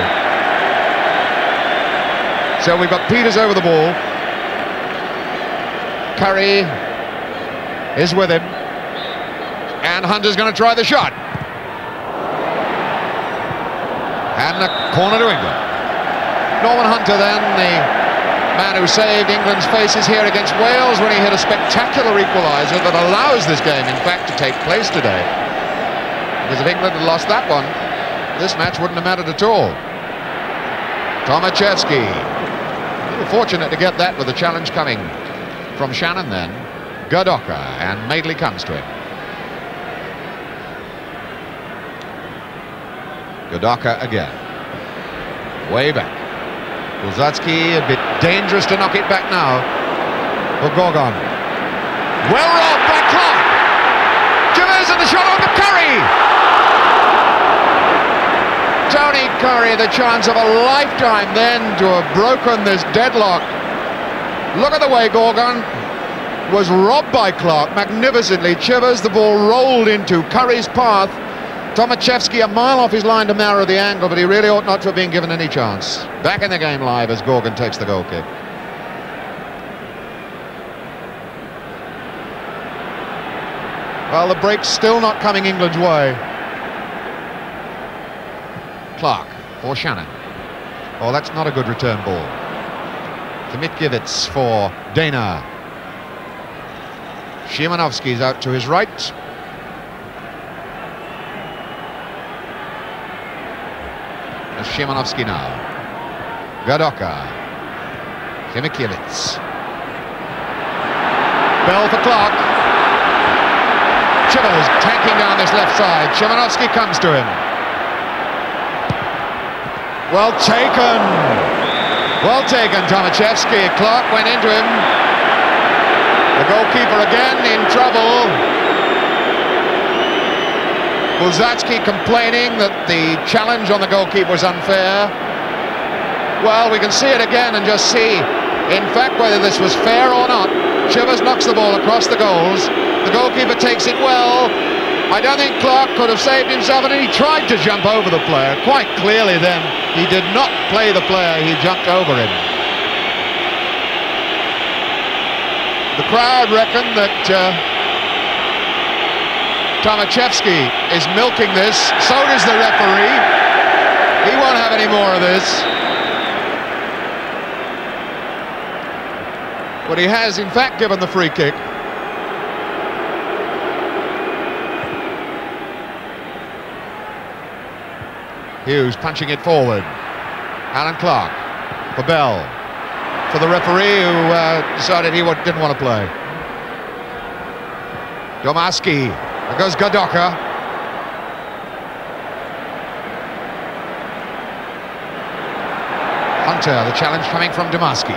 So we've got Peters over the ball. Currie is with him. And Hunter's going to try the shot. And a corner to England. Norman Hunter then, the man who saved England's faces here against Wales when he hit a spectacular equaliser that allows this game, in fact, to take place today. Because if England had lost that one, this match wouldn't have mattered at all. Tomaszewski. Fortunate to get that with the challenge coming from Channon then. Gadocha, and Madeley comes to him. Gadocha again. Way back. Bulzacki a bit dangerous to knock it back now for Gorgon. Well robbed by Clarke. Chivers and the shot on the Currie. Tony Currie, the chance of a lifetime then to have broken this deadlock. Look at the way Gorgon was robbed by Clarke magnificently. Chivers, the ball rolled into Currie's path. Tomaszewski a mile off his line to narrow the angle, but he really ought not to have been given any chance. Back in the game live as Gorgon takes the goal kick. Well, the break's still not coming England's way. Clarke for Channon. Oh, that's not a good return ball. Cmikiewicz for Deyna. Szymanowski's out to his right. There's Szymanowski now. Gadocha. Cmikiewicz. Bell for Clarke. Chivers tanking down this left side. Szymanowski comes to him. Well taken. Well taken, Tomaszewski. Clarke went into him. But goalkeeper again in trouble. Bulzacki complaining that the challenge on the goalkeeper was unfair. Well, we can see it again and just see, in fact, whether this was fair or not. Chivers knocks the ball across the goals. The goalkeeper takes it well. I don't think Clarke could have saved himself, and he tried to jump over the player. Quite clearly then, he did not play the player, he jumped over him. The crowd reckon that Tomaszewski is milking this. So does the referee. He won't have any more of this. But he has, in fact, given the free kick. Hughes punching it forward. Alan Clarke for Bell. For the referee who decided he didn't want to play. Domarski. There goes Gadocha. Hunter, the challenge coming from Domarski.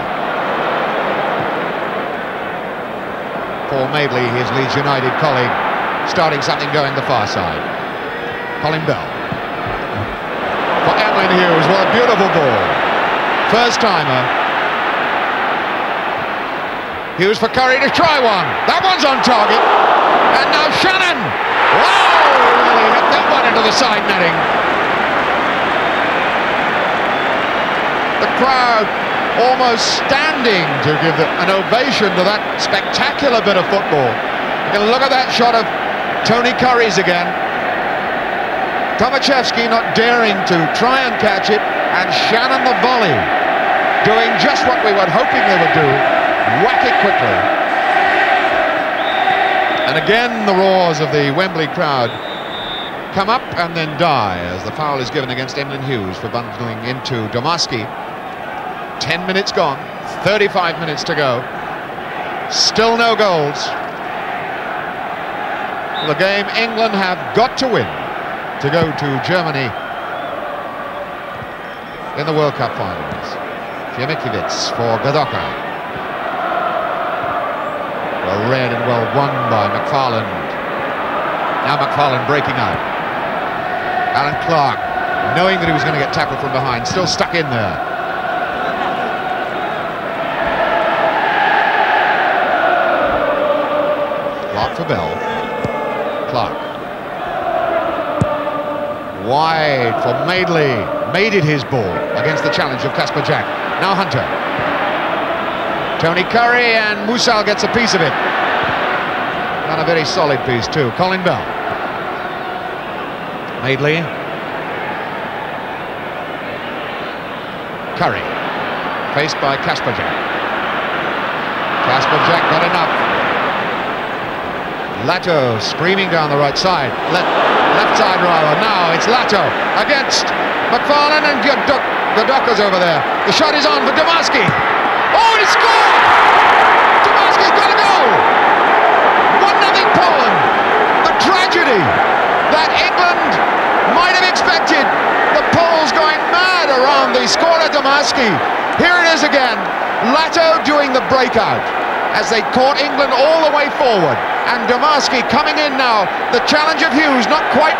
Paul Madeley, his Leeds United colleague, starting something going the far side. Colin Bell. For Hughes, what a beautiful ball. First timer. Hughes for Currie to try one. That one's on target. And now Channon. Wow! Really hit that one into the side netting. The crowd almost standing to give an ovation to that spectacular bit of football. You can look at that shot of Tony Currie's again. Tomaszewski not daring to try and catch it, and Channon the volley, doing just what we were hoping they would do, whack it quickly. And again the roars of the Wembley crowd come up and then die as the foul is given against Emlyn Hughes for bundling into Domarski. 10 minutes gone, 35 minutes to go, still no goals. The game England have got to win to go to Germany in the World Cup finals. Cmikiewicz for Gadocha. Well read and well won by McFarland. Now McFarland breaking out. Alan Clarke, knowing that he was going to get tackled from behind, still stuck in there. Clarke for Bell. Clarke. Wide for Madeley. Made it his ball against the challenge of Kasperczak. Now Hunter. Tony Currie, and Musial gets a piece of it. And a very solid piece too. Colin Bell. Madeley. Currie. Faced by Kasperczak. Kasperczak got enough. Lato screaming down the right side. Left side rather. Now it's Lato against McFarland, and Gadocha's over there. The shot is on for Domarski. Oh, he scored! Domarski's got a goal! 1-0 Poland. The tragedy that England might have expected. The Poles going mad around the scorer Domarski. Here it is again. Lato doing the breakout as they caught England all the way forward. And Domarski coming in now. The challenge of Hughes not quite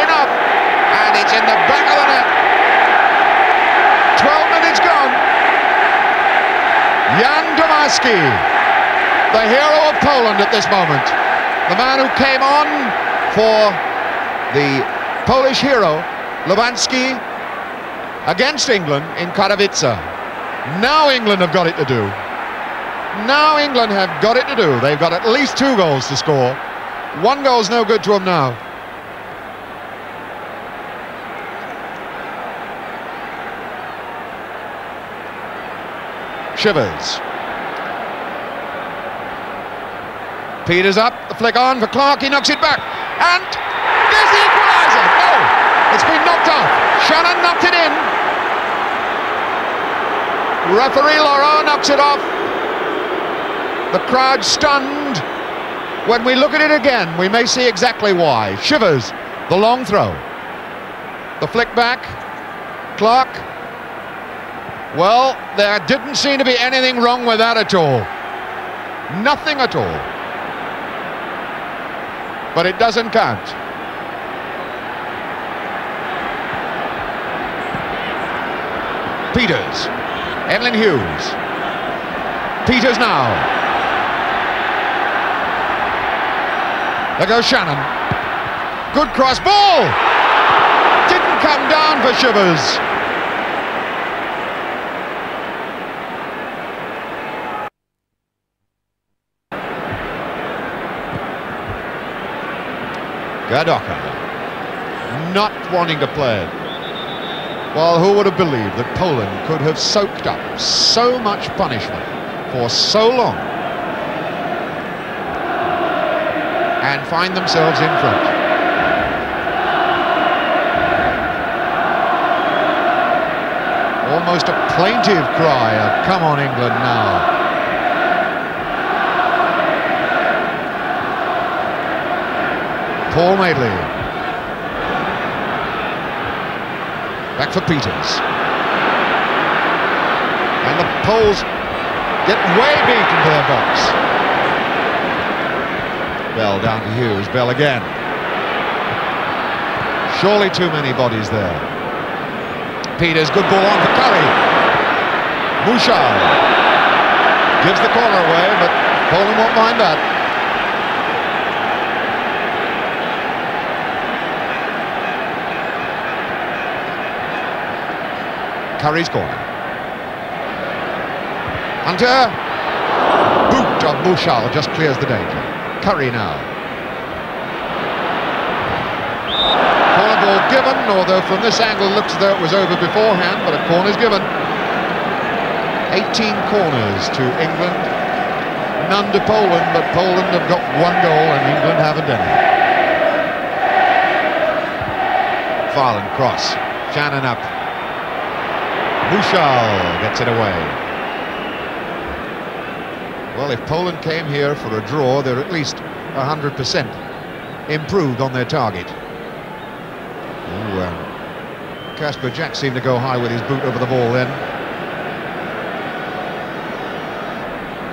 enough. And it's in the back of the net. 12 minutes gone. Jan Domarski, the hero of Poland at this moment. The man who came on for the Polish hero, Lubanski, against England in Katowice. Now England have got it to do. Now England have got it to do. They've got at least 2 goals to score. 1 goal's no good to them now. Chivers. Peters up, the flick on for Clarke, he knocks it back. And there's the equaliser. No, it's been knocked off. Channon knocked it in. Referee Loraux knocks it off. The crowd stunned. When we look at it again, we may see exactly why. Chivers, the long throw. The flick back. Clarke. Well, there didn't seem to be anything wrong with that at all. Nothing at all. But it doesn't count. Peters. Evelyn Hughes. Peters now. There goes Channon. Good cross ball. Didn't come down for Chivers. Gadocha. Not wanting to play it. Well, who would have believed that Poland could have soaked up so much punishment for so long and find themselves in front? Almost a plaintive cry of "Come on, England now." Paul Madeley. Back for Peters. And the Poles get way deep into their box. Bell down to Hughes. Bell again. Surely too many bodies there. Peters, good ball on for Currie. Musial gives the corner away, but Poland won't mind that. Currie's corner. Hunter. Boot of Musial just clears the danger. Currie now. Corner ball given, although from this angle looks as though it was over beforehand, but a corner's given. 18 corners to England. None to Poland, but Poland have got one goal and England haven't any. McFarland cross. Channon up. Musial gets it away. Well, if Poland came here for a draw, they're at least 100% improved on their target. Kasperczak seemed to go high with his boot over the ball then.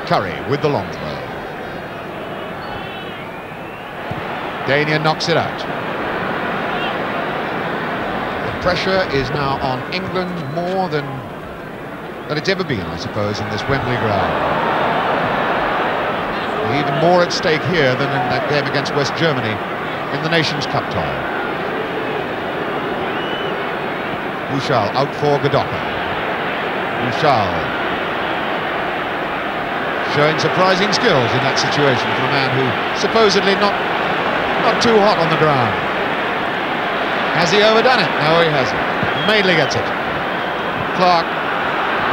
Currie with the long throw. Deyna knocks it out. Pressure is now on England more than it's ever been, I suppose, in this Wembley ground. Even more at stake here than in that game against West Germany in the Nations Cup tie. Musial out for Gadocha. Musial showing surprising skills in that situation for a man who supposedly not too hot on the ground. Has he overdone it? No, he hasn't. Madeley gets it. Clarke.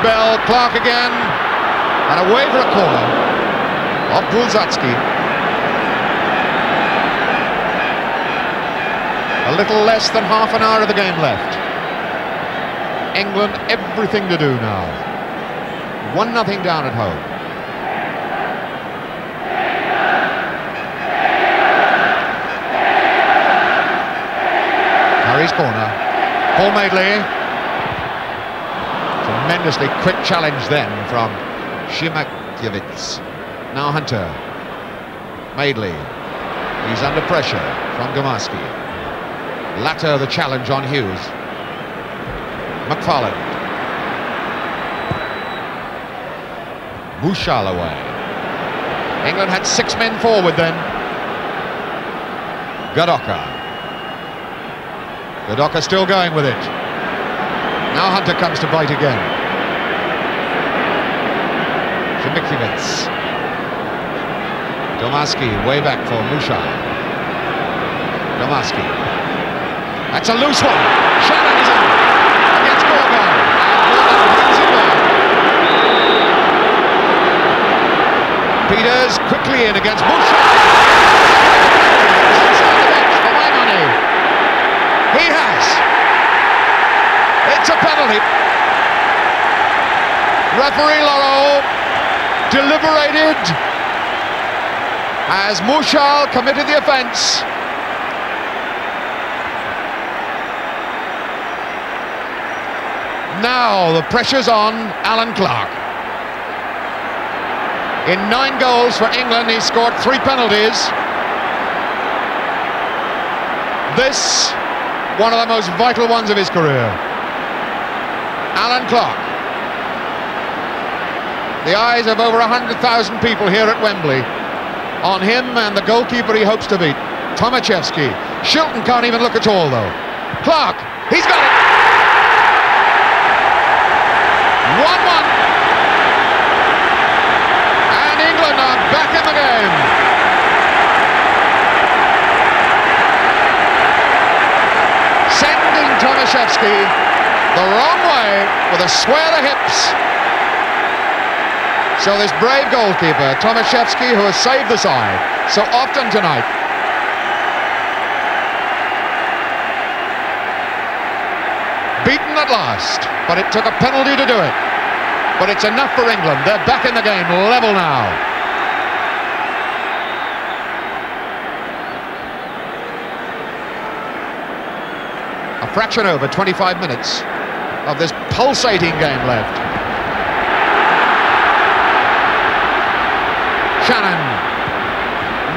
Bell. Clarke again. And away for a corner of Bulzacki. A little less than half an hour of the game left. England everything to do now. 1-0 down at home. Currie's corner. Paul Madeley. Tremendously quick challenge then from Cmikiewicz. Now Hunter. Madeley. He's under pressure from Domarski. Lato the challenge on Hughes. McFarland. Musial away. England had 6 men forward then. Gadocha. Gadocha still going with it. Now Hunter comes to bite again. Cmikiewicz. Domarski way back for Musial. Domarski. That's a loose one. Channon is in against Gorgon. And Gorgon brings it back. Peters quickly in against Musial. For my money. He has. It's a penalty. Referee Loraux deliberated as Musial committed the offence. Now the pressure's on Alan Clarke. In 9 goals for England, he scored 3 penalties. This, one of the most vital ones of his career. Alan Clarke. The eyes of over 100,000 people here at Wembley on him and the goalkeeper he hopes to beat, Tomaszewski. Shilton can't even look at all, though. Clarke, he's got it! 1-1. And England are back in the game. Sending Tomaszewski the wrong way with a sway of the hips. So this brave goalkeeper, Tomaszewski, who has saved the side so often tonight. Beaten at last, but it took a penalty to do it. But it's enough for England. They're back in the game, level now. A fraction over 25 minutes of this pulsating game left. Channon,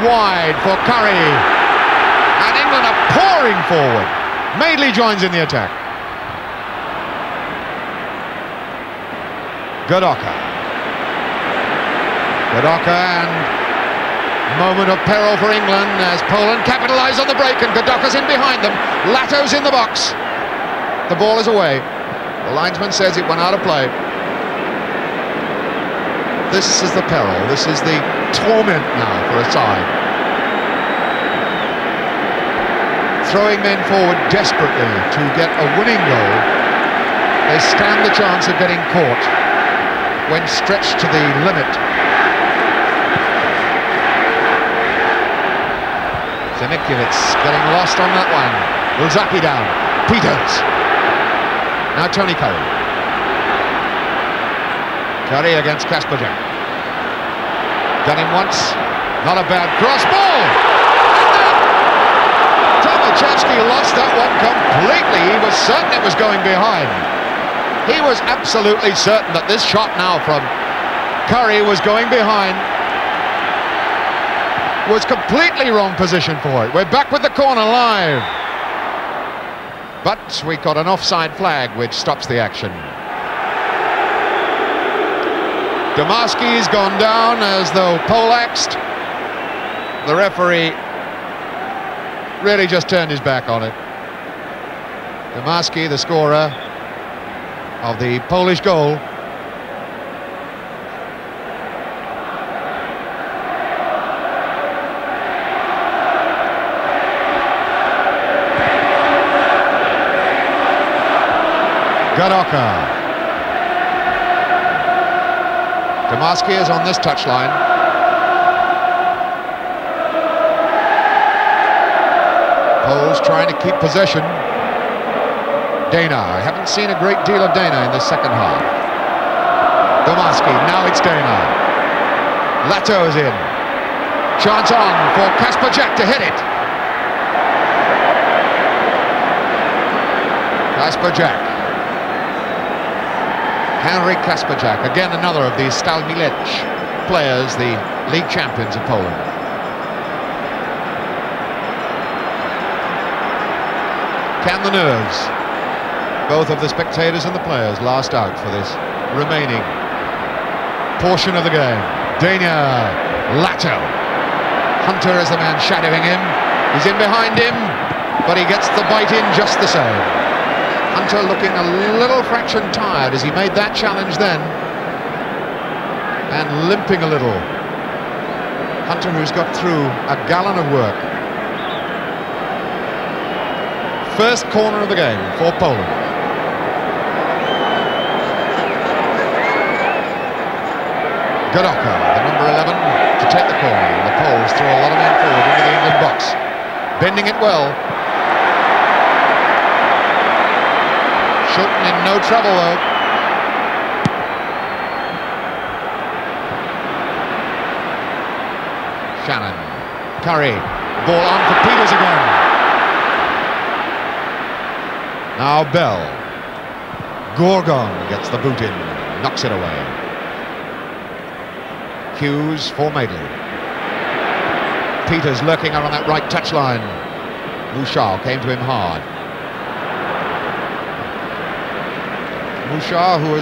wide for Currie, and England are pouring forward. Madeley joins in the attack. Gadocha, and moment of peril for England as Poland capitalise on the break, and Gadocha's in behind them. Lato's in the box. The ball is away. The linesman says it went out of play. This is the peril, this is the torment now for a side. Throwing men forward desperately to get a winning goal. They stand the chance of getting caught when stretched to the limit. Cmikiewicz getting lost on that one. Bulzacki down. Peters. Now Tony Currie. Currie against Kasperczak. Done him once. Not a bad cross ball. Tomaszewski lost that one completely. He was certain it was going behind. He was absolutely certain that this shot now from Currie was going behind. Was completely wrong position for it. We're back with the corner live. But we got an offside flag which stops the action. Domarski's gone down as though poleaxed. The referee really just turned his back on it. Domarski, the scorer of the Polish goal. Gadocha. Domarski is on this touchline. Poles trying to keep possession. Deyna. I haven't seen a great deal of Deyna in the second half. Domarski. Now it's Deyna. Lato is in. Chance on for Kasperczak to hit it. Kasperczak. Henryk Kasperczak, again another of these Stal Mielec players, the league champions of Poland. Can the nerves, both of the spectators and the players, last out for this remaining portion of the game? Deyna, Lato. Hunter is the man shadowing him. He's in behind him, but he gets the bite in just the same. Hunter looking a little fraction tired as he made that challenge then, and limping a little. Hunter, who's got through a gallon of work. First corner of the game for Poland. Gadocha, the number 11, to take the corner. The Poles throw a lot of men forward into the England box. Bending it well. Shilton in no trouble though. Channon, Currie, ball on for Peters again. Now Bell. Gorgon gets the boot in, knocks it away. Hughes for Madeley. Peters lurking out on that right touchline. Musial came to him hard. Musial, who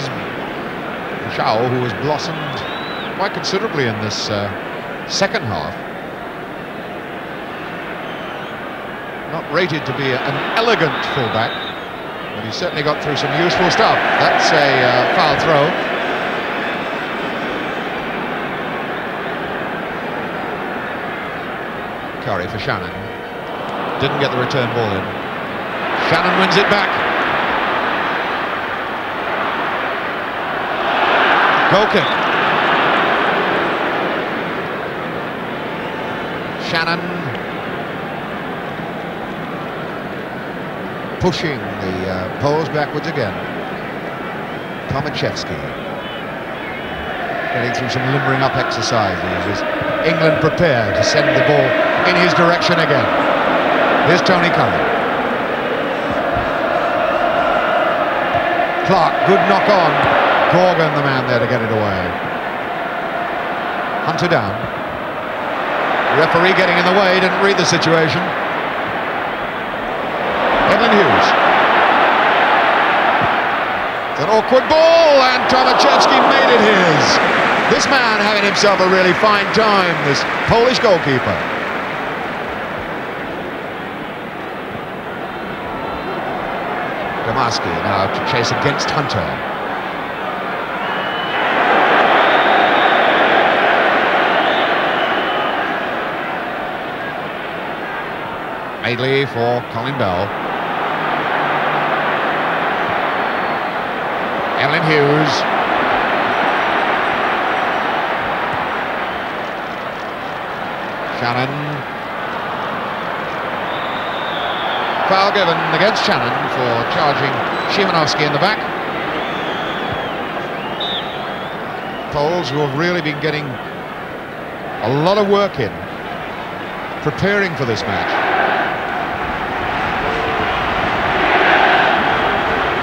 has blossomed quite considerably in this second half. Not rated to be an elegant fullback, but he certainly got through some useful stuff. That's a foul throw. Currie for Channon. Didn't get the return ball in. Channon wins it back. Goal kick. Channon pushing the Poles backwards again. Tomaszewski getting through some limbering up exercises as England prepare to send the ball in his direction again. Here's Tony Currie. Clarke, good knock on. Gorgon, the man there to get it away. Hunter down. Referee getting in the way, didn't read the situation. Hughes. It's an awkward ball, and Tomaszewski made it his. This man having himself a really fine time, this Polish goalkeeper. Domarski now to chase against Hunter. Madeley for Colin Bell. Hughes. Channon. Foul given against Channon for charging Szymanowski in the back. Poles, who have really been getting a lot of work in preparing for this match.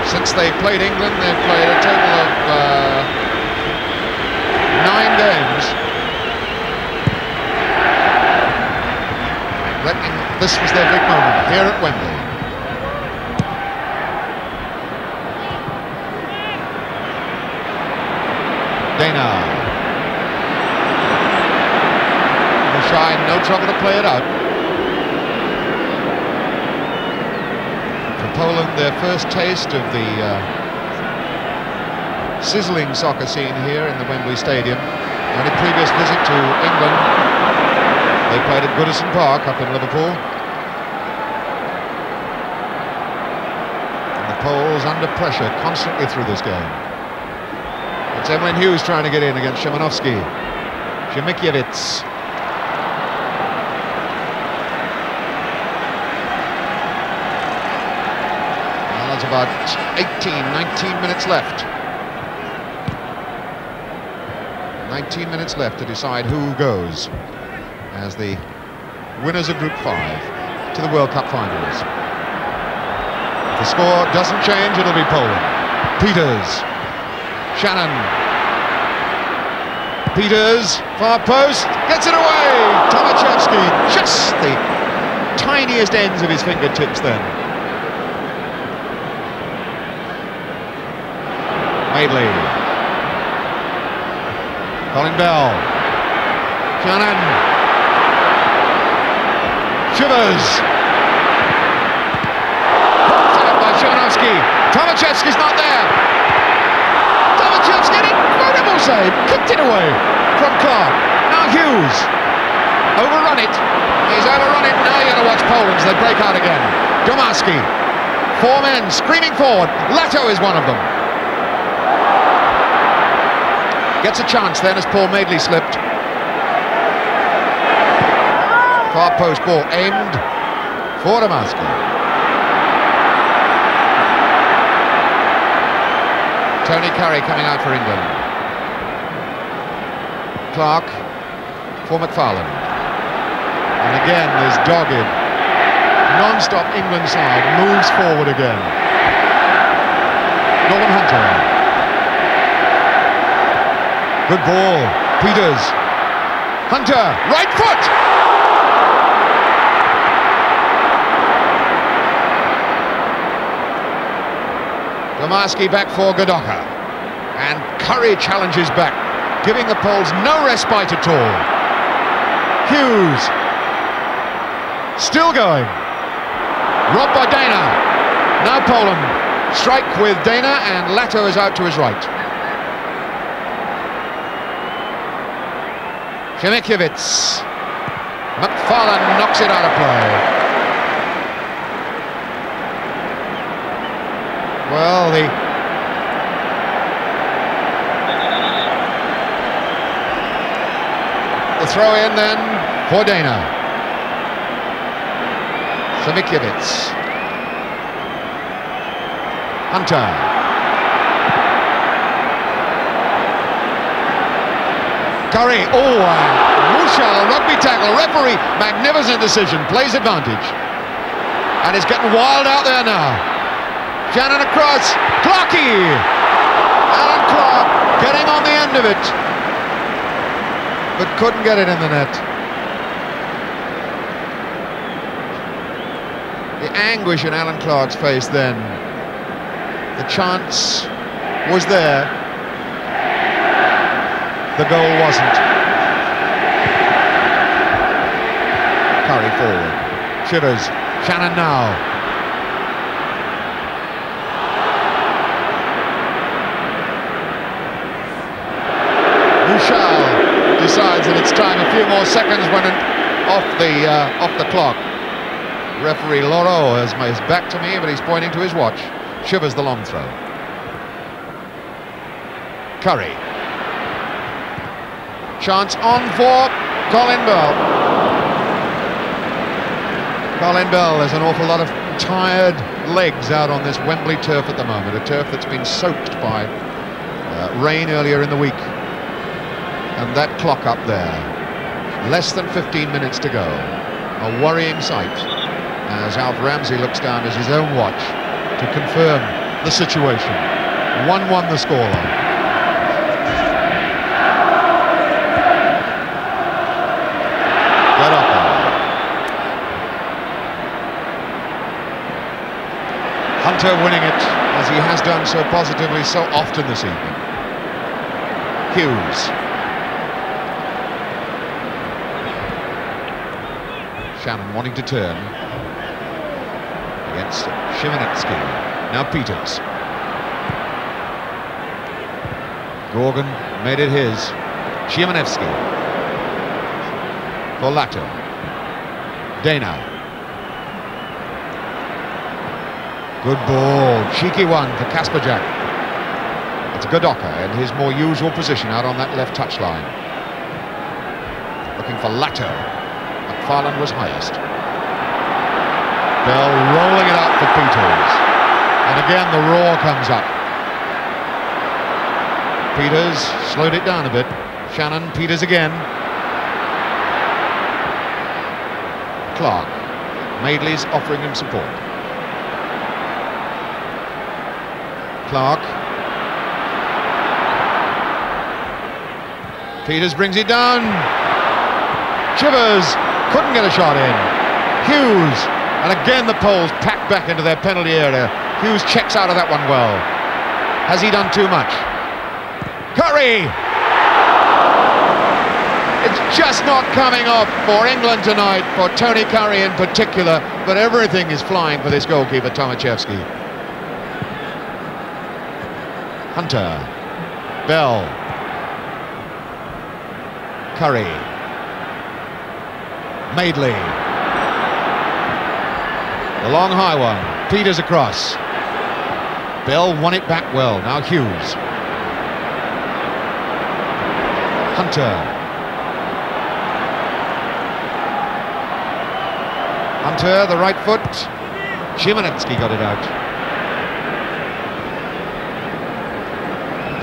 Since they played England, they've played a total of 9 games. Reckoning this was their big moment here at Wembley. Deyna. Musial, no trouble to play it out. Poland, their first taste of the sizzling soccer scene here in the Wembley Stadium. Only previous visit to England, they played at Goodison Park up in Liverpool. And the Poles under pressure constantly through this game. It's Hughes trying to get in against Szymanowski. Cmikiewicz. About 19 minutes left. 19 minutes left to decide who goes as the winners of Group 5 to the World Cup finals. If the score doesn't change, it'll be Poland. Peters. Channon. Peters, far post, gets it away! Tomaszewski, just the tiniest ends of his fingertips then. Madeley. Colin Bell. Channon. Chivers. Set up by Szymanowski. Tomaszewski's not there. Tomaszewski, an incredible save. Kicked it away from Clarke. Now Hughes. Overrun it. He's overrun it. Now you're going to watch Poland as they break out again. Domarski. 4 men screaming forward. Lato is one of them. Gets a chance then as Paul Madeley slipped. Far post ball aimed for Domarski. Tony Currie coming out for England. Clarke for McFarland. And again this dogged, non-stop England side moves forward again. Hunter. Good ball. Peters. Hunter, right foot! Domarski back for Gadocha. And Currie challenges back, giving the Poles no respite at all. Hughes. Still going. Robbed by Deyna. Now Poland strike with Deyna, and Lato is out to his right. Cmikiewicz. McFarland knocks it out of play. Well, the throw in then for Deyna. Cmikiewicz. Hunter. Currie. Oh, Musial, rugby tackle. Referee, magnificent decision. Plays advantage. And it's getting wild out there now. Channon across. Clarke. Alan Clarke getting on the end of it, but couldn't get it in the net. The anguish in Alan Clarke's face then. The chance was there. The goal wasn't. Currie forward. Chivers. Channon now. Musial decides that it's time. A few more seconds when off the clock. Referee Loraux has his back to me, but he's pointing to his watch. Chivers the long throw. Currie. Chance on for Colin Bell. Colin Bell, there's an awful lot of tired legs out on this Wembley turf at the moment, a turf that's been soaked by rain earlier in the week. And that clock up there, less than 15 minutes to go, a worrying sight as Alf Ramsey looks down at his own watch to confirm the situation. 1-1 the scoreline. Gadocha. Hunter winning it, as he has done so positively so often this evening. Hughes. Channon wanting to turn against Szymanowski. Now Peters. Gorgon made it his. Szymanowski for Lato. Deyna. Good ball, cheeky one for Kasperczak. It's Gadocha in his more usual position out on that left touchline. Looking for Lato. McFarland was highest. Bell rolling it up for Peters. And again the roar comes up. Peters slowed it down a bit. Channon, Peters again. Clarke. Madeley's offering him support. Clarke. Peters brings it down. Chivers couldn't get a shot in. Hughes. And again the Poles packed back into their penalty area. Hughes checks out of that one well. Has he done too much? Currie! It's just not coming off for England tonight, for Tony Currie in particular, but everything is flying for this goalkeeper, Tomaszewski. Hunter. Bell. Currie. Madeley. The long high one. Peters across. Bell won it back well. Now Hughes. Hunter. Hunter, the right foot. Szymanowski got it out.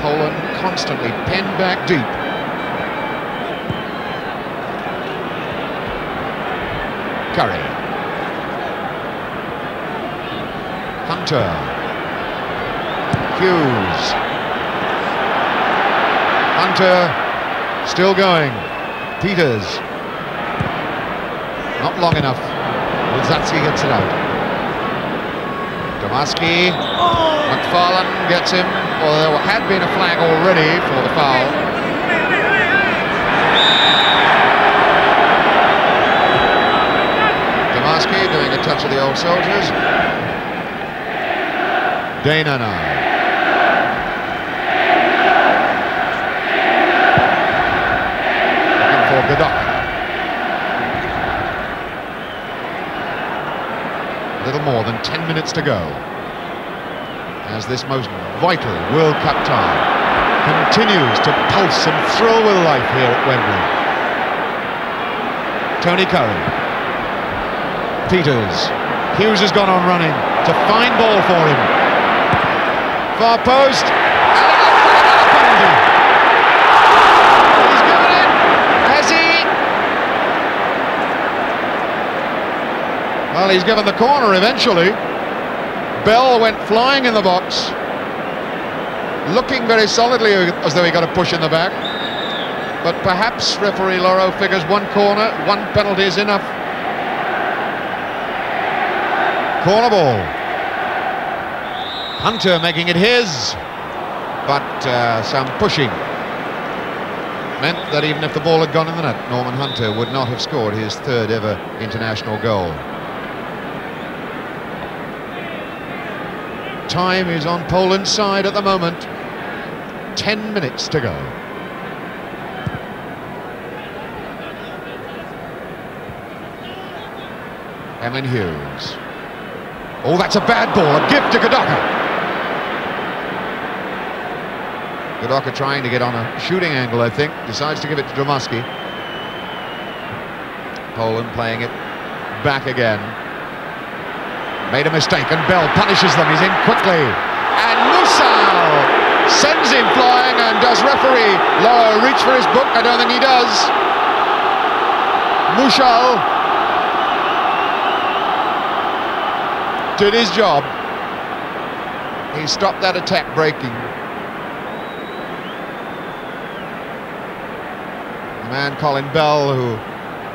Poland constantly penned back deep. Currie. Hunter. Hughes. Hunter Still going. Peters. Not long enough. Bulzacki gets it out. Domarski. McFarland gets him. Well, there had been a flag already for the foul. Domarski doing a touch of the old soldiers. Deyna now. Looking for Gadocha. A little more than 10 minutes to go, as this most vital World Cup tie continues to pulse and thrill with life here at Wembley. Currie. Peters. Hughes has gone on running. It's a fine ball for him. Far post. And another penalty. He's given it. Has he? Well, he's given the corner eventually. Bell went flying in the box, looking very solidly as though he got a push in the back. But perhaps referee Loraux figures one corner, one penalty is enough. Corner ball. Hunter making it his, but some pushing meant that even if the ball had gone in the net, Norman Hunter would not have scored his third ever international goal. Time is on Poland's side at the moment. 10 minutes to go. Hughes. Oh, that's a bad ball. A gift to Gadocha. Gadocha trying to get on a shooting angle, I think. Decides to give it to Domarski. Poland playing it back again. Made a mistake and Bell punishes them. He's in quickly. And Musial sends him flying, and does referee Loraux reach for his book? I don't think he does. Musial did his job. He stopped that attack breaking. The man Colin Bell, who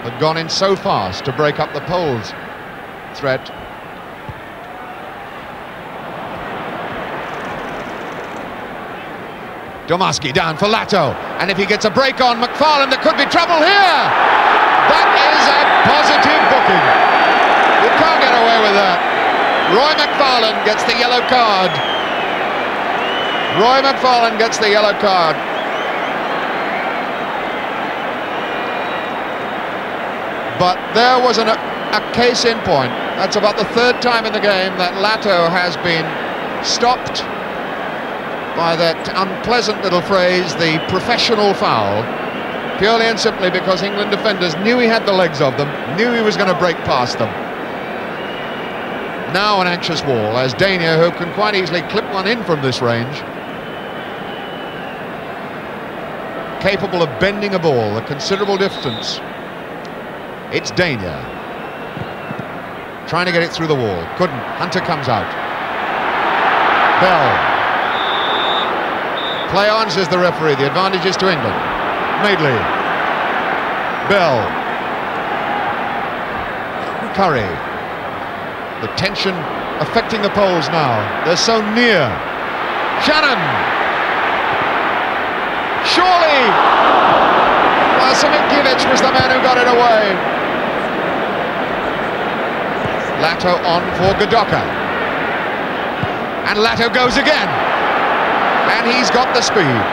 had gone in so fast to break up the Poles' threat. Domarski down for Lato, and if he gets a break on McFarland, there could be trouble here. That is a positive booking. You can't get away with that. Roy McFarland gets the yellow card. Roy McFarland gets the yellow card. But there was a case in point. That's about the third time in the game that Lato has been stopped by that unpleasant little phrase, the professional foul, purely and simply because England defenders knew he had the legs of them, knew he was going to break past them. Now an anxious wall, as Deyna, who can quite easily clip one in from this range, capable of bending a ball a considerable distance. It's Deyna trying to get it through the wall, couldn't. Hunter comes out. Bell. Play on, says the referee. The advantage is to England. Madeley. Bell. Currie. The tension affecting the Poles now. They're so near. Channon. Surely. Well, Cmikiewicz was the man who got it away. Lato on for Gadocha. And Lato goes again. And he's got the speed.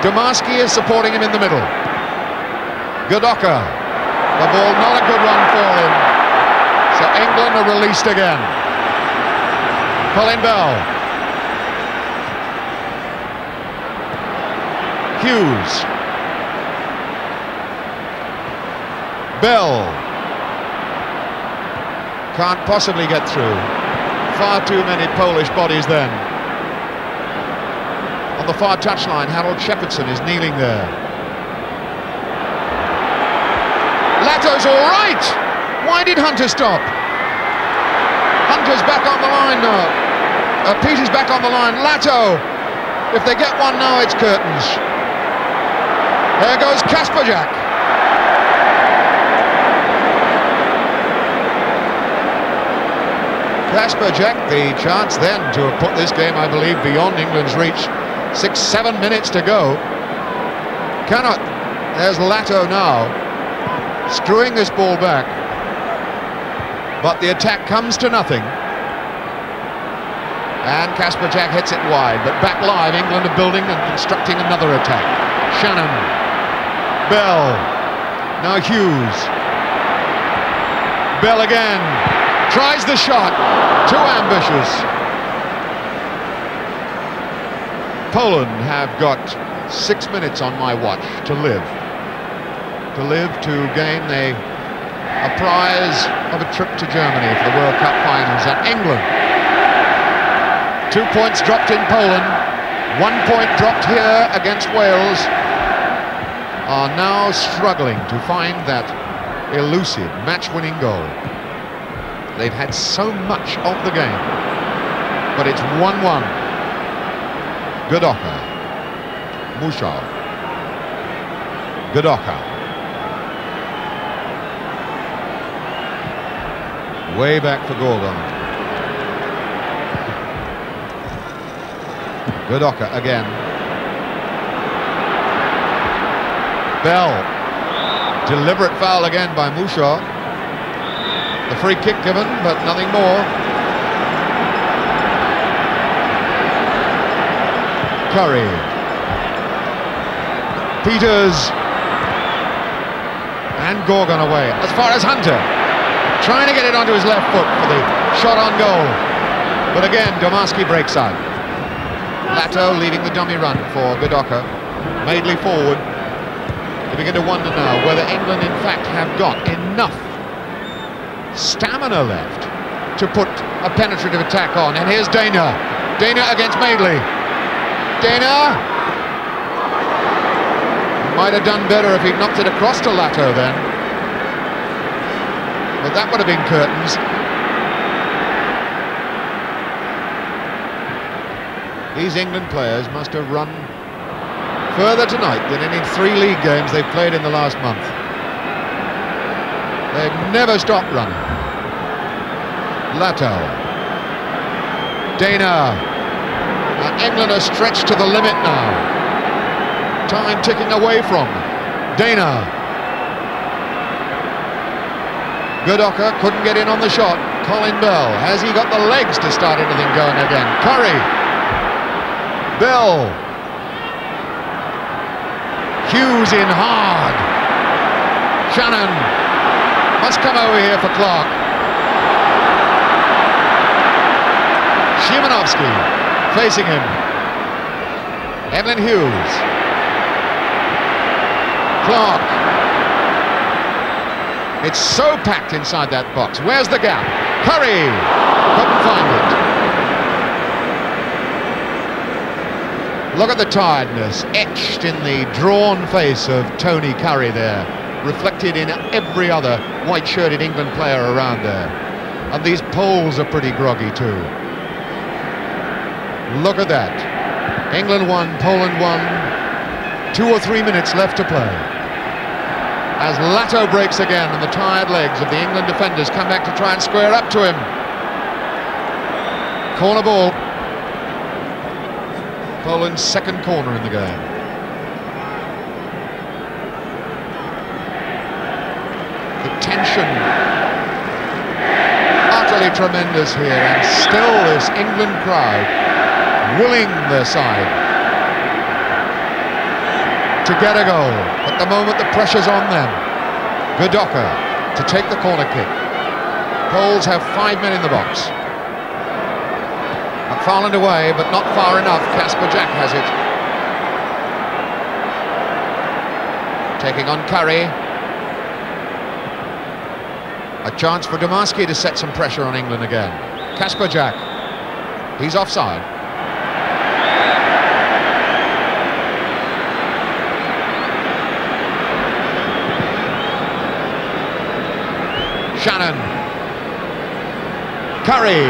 Domarski is supporting him in the middle. Gadocha. The ball not a good one for him. So England are released again. Colin Bell. Hughes. Bell. Can't possibly get through. Far too many Polish bodies then. On the far touchline, Harold Shepherdson is kneeling there. Lato's all right! Why did Hunter stop? Hunter's back on the line now. Peters back on the line. Lato, if they get one now, it's curtains. There goes Kasperczak. Kasperczak, the chance then to have put this game, I believe, beyond England's reach. 6-7 minutes to go. Cannot. There's Lato now, screwing this ball back. But the attack comes to nothing. And Kasperczak hits it wide, but back live, England are building and constructing another attack. Channon, Bell, now Hughes. Bell again, tries the shot, too ambitious. Poland have got 6 minutes on my watch to live. To gain a prize of a trip to Germany for the World Cup finals. And England, 2 points dropped in Poland, 1 point dropped here against Wales, are now struggling to find that elusive match-winning goal. They've had so much of the game, but it's 1-1. Gadocha, Musial, Gadocha. Way back for Gorgon. Gadocha again. Bell. Deliberate foul again by Musial. The free kick given, but nothing more. Currie. Peters. And Gorgon away. As far as Hunter. Trying to get it onto his left foot for the shot on goal. But again, Domarski breaks out. Lato leading the dummy run for Gadocha. Madeley forward. We begin to wonder now whether England in fact have got enough stamina left to put a penetrative attack on. And here's Deyna. Deyna against Madeley. Deyna! Might have done better if he'd knocked it across to Lato then. But that would have been curtains. These England players must have run further tonight than any 3 league games they've played in the last month. They've never stopped running. Lato. Deyna. And England are stretched to the limit now. Time ticking away from Deyna. Gadocha couldn't get in on the shot. Colin Bell, has he got the legs to start anything going again? Currie. Bell. Hughes in hard. Channon must come over here for Clarke. Szymanowski facing him. Evelyn Hughes. Clarke. It's so packed inside that box. Where's the gap? Currie couldn't find it. Look at the tiredness etched in the drawn face of Tony Currie there, reflected in every other white-shirted England player around there. And these Poles are pretty groggy too. Look at that. England won, Poland won. 2 or 3 minutes left to play. As Lato breaks again and the tired legs of the England defenders come back to try and square up to him. Corner ball. Poland's second corner in the game. The tension utterly tremendous here, and still this England crowd willing their side to get a goal. At the moment the pressure's on them. Gadocha to take the corner kick. Poles have 5 men in the box. McFarland away, but not far enough. Kasperczak has it. Taking on Currie. A chance for Domarski to set some pressure on England again. Kasperczak. He's offside. Channon. Currie.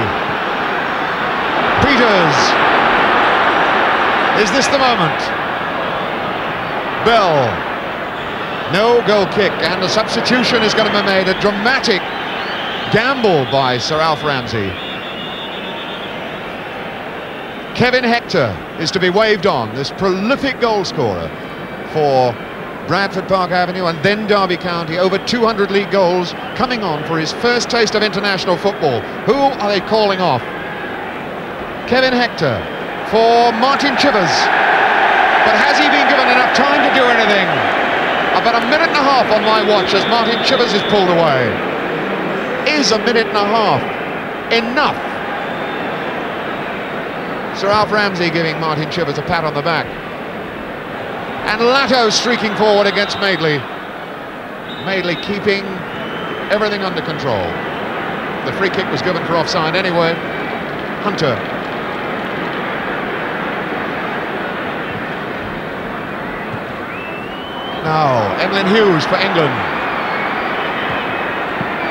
Peters. Is this the moment? Bell. No goal kick, and the substitution is going to be made. A dramatic gamble by Sir Alf Ramsey. Kevin Hector is to be waved on, this prolific goal scorer for Bradford Park Avenue and then Derby County, over 200 league goals, coming on for his first taste of international football. Who are they calling off? Kevin Hector for Martin Chivers. But has he been given enough time to do anything? About a minute and a half on my watch as Martin Chivers is pulled away. Is a minute and a half enough? Sir Alf Ramsey giving Martin Chivers a pat on the back. And Lato streaking forward against Madeley. Madeley keeping everything under control. The free kick was given for offside anyway. Hunter. Now, Emlyn Hughes for England.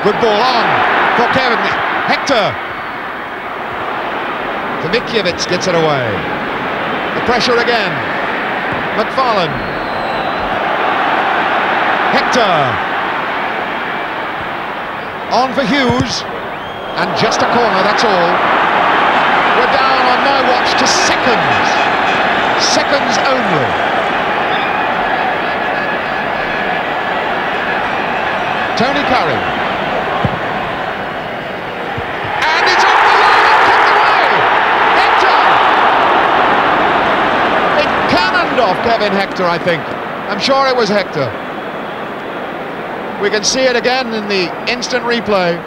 Good ball on for Kevin Hector. Cmikiewicz gets it away. The pressure again. McFarland. Hector. On for Hughes. And just a corner, that's all. We're down on my watch to seconds. Seconds only. Tony Currie. And it's off the line and kicked away. Hector. It cannoned off Kevin Hector, I think. I'm sure it was Hector. We can see it again in the instant replay.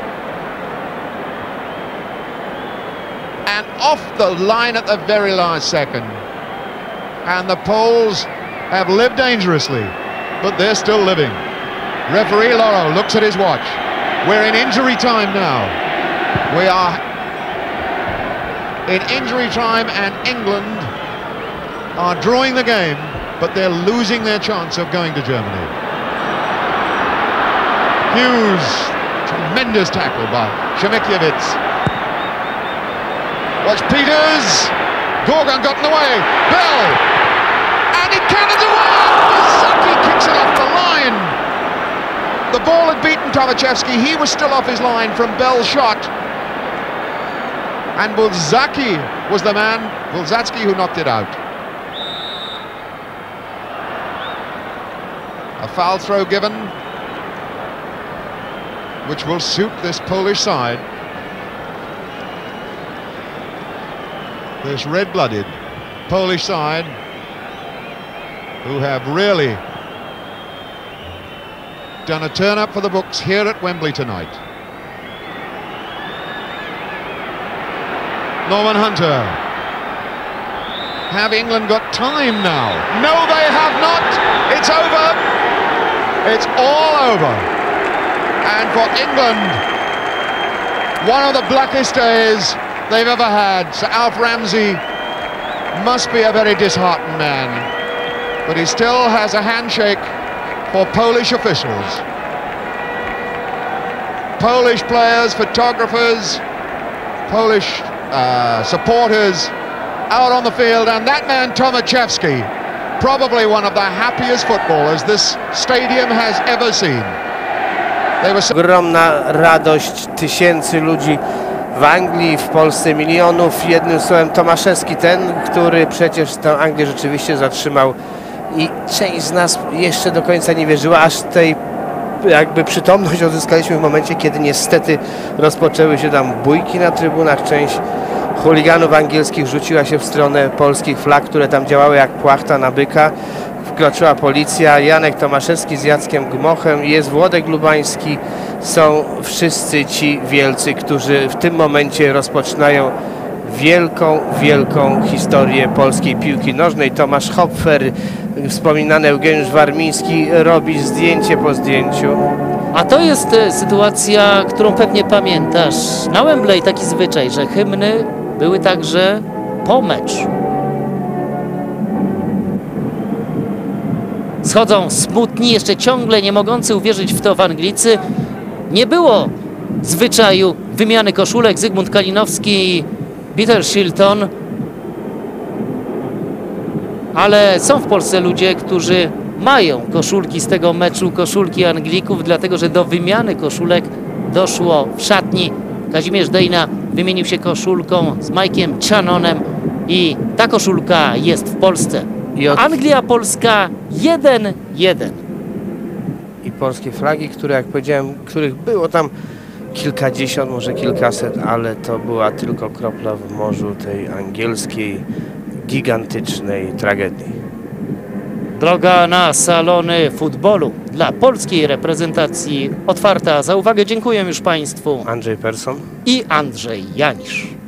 And off the line at the very last second. And the Poles have lived dangerously, but they're still living. Referee Loraux looks at his watch. We're in injury time now. We are in injury time and England are drawing the game, but they're losing their chance of going to Germany. Hughes, tremendous tackle by Cmikiewicz. Watch Peters. Gorgon got in the way. Bell. And he cannons away. Bulzacki kicks it off the line. The ball had beaten Tomaszewski. He was still off his line from Bell's shot. And Bulzacki was the man, Bulzacki, who knocked it out. A foul throw given, which will suit this Polish side. This red-blooded Polish side, who have really done a turn-up for the books here at Wembley tonight. Norman Hunter. Have England got time now? No, they have not. It's over. It's all over. And for England, one of the blackest days they've ever had. Sir Alf Ramsey must be a very disheartened man, but he still has a handshake for Polish officials. Polish players, photographers, Polish supporters out on the field, and that man Tomaszewski, probably one of the happiest footballers this stadium has ever seen. Ogromna radość tysięcy ludzi w Anglii, w Polsce milionów. Jednym słowem Tomaszewski, ten, który przecież tę Anglię rzeczywiście zatrzymał. I część z nas jeszcze do końca nie wierzyła, aż tej jakby przytomność odzyskaliśmy w momencie, kiedy niestety rozpoczęły się tam bójki na trybunach. Część chuliganów angielskich rzuciła się w stronę polskich flag, które tam działały jak płachta na byka. Wkroczyła policja, Janek Tomaszewski z Jackiem Gmochem, jest Włodek Lubański. Są wszyscy ci wielcy, którzy w tym momencie rozpoczynają wielką historię polskiej piłki nożnej. Tomasz Hopfer, wspominany Eugeniusz Warmiński robi zdjęcie po zdjęciu. A to jest sytuacja, którą pewnie pamiętasz. Na Wembley taki zwyczaj, że hymny były także po meczu. Schodzą smutni, jeszcze ciągle nie mogący uwierzyć w to w Anglicy. Nie było zwyczaju wymiany koszulek. Zygmunt Kalinowski i Peter Shilton. Ale są w Polsce ludzie, którzy mają koszulki z tego meczu, koszulki Anglików, dlatego że do wymiany koszulek doszło w szatni. Kazimierz Deyna wymienił się koszulką z Mike'iem Channonem i ta koszulka jest w Polsce. Anglia-Polska 1-1. I polskie flagi, które, jak powiedziałem, których było tam kilkadziesiąt, może kilkaset, ale to była tylko kropla w morzu tej angielskiej, gigantycznej tragedii. Droga na salony futbolu dla polskiej reprezentacji otwarta. Za uwagę dziękuję już Państwu. Andrzej Persson i Andrzej Janisz.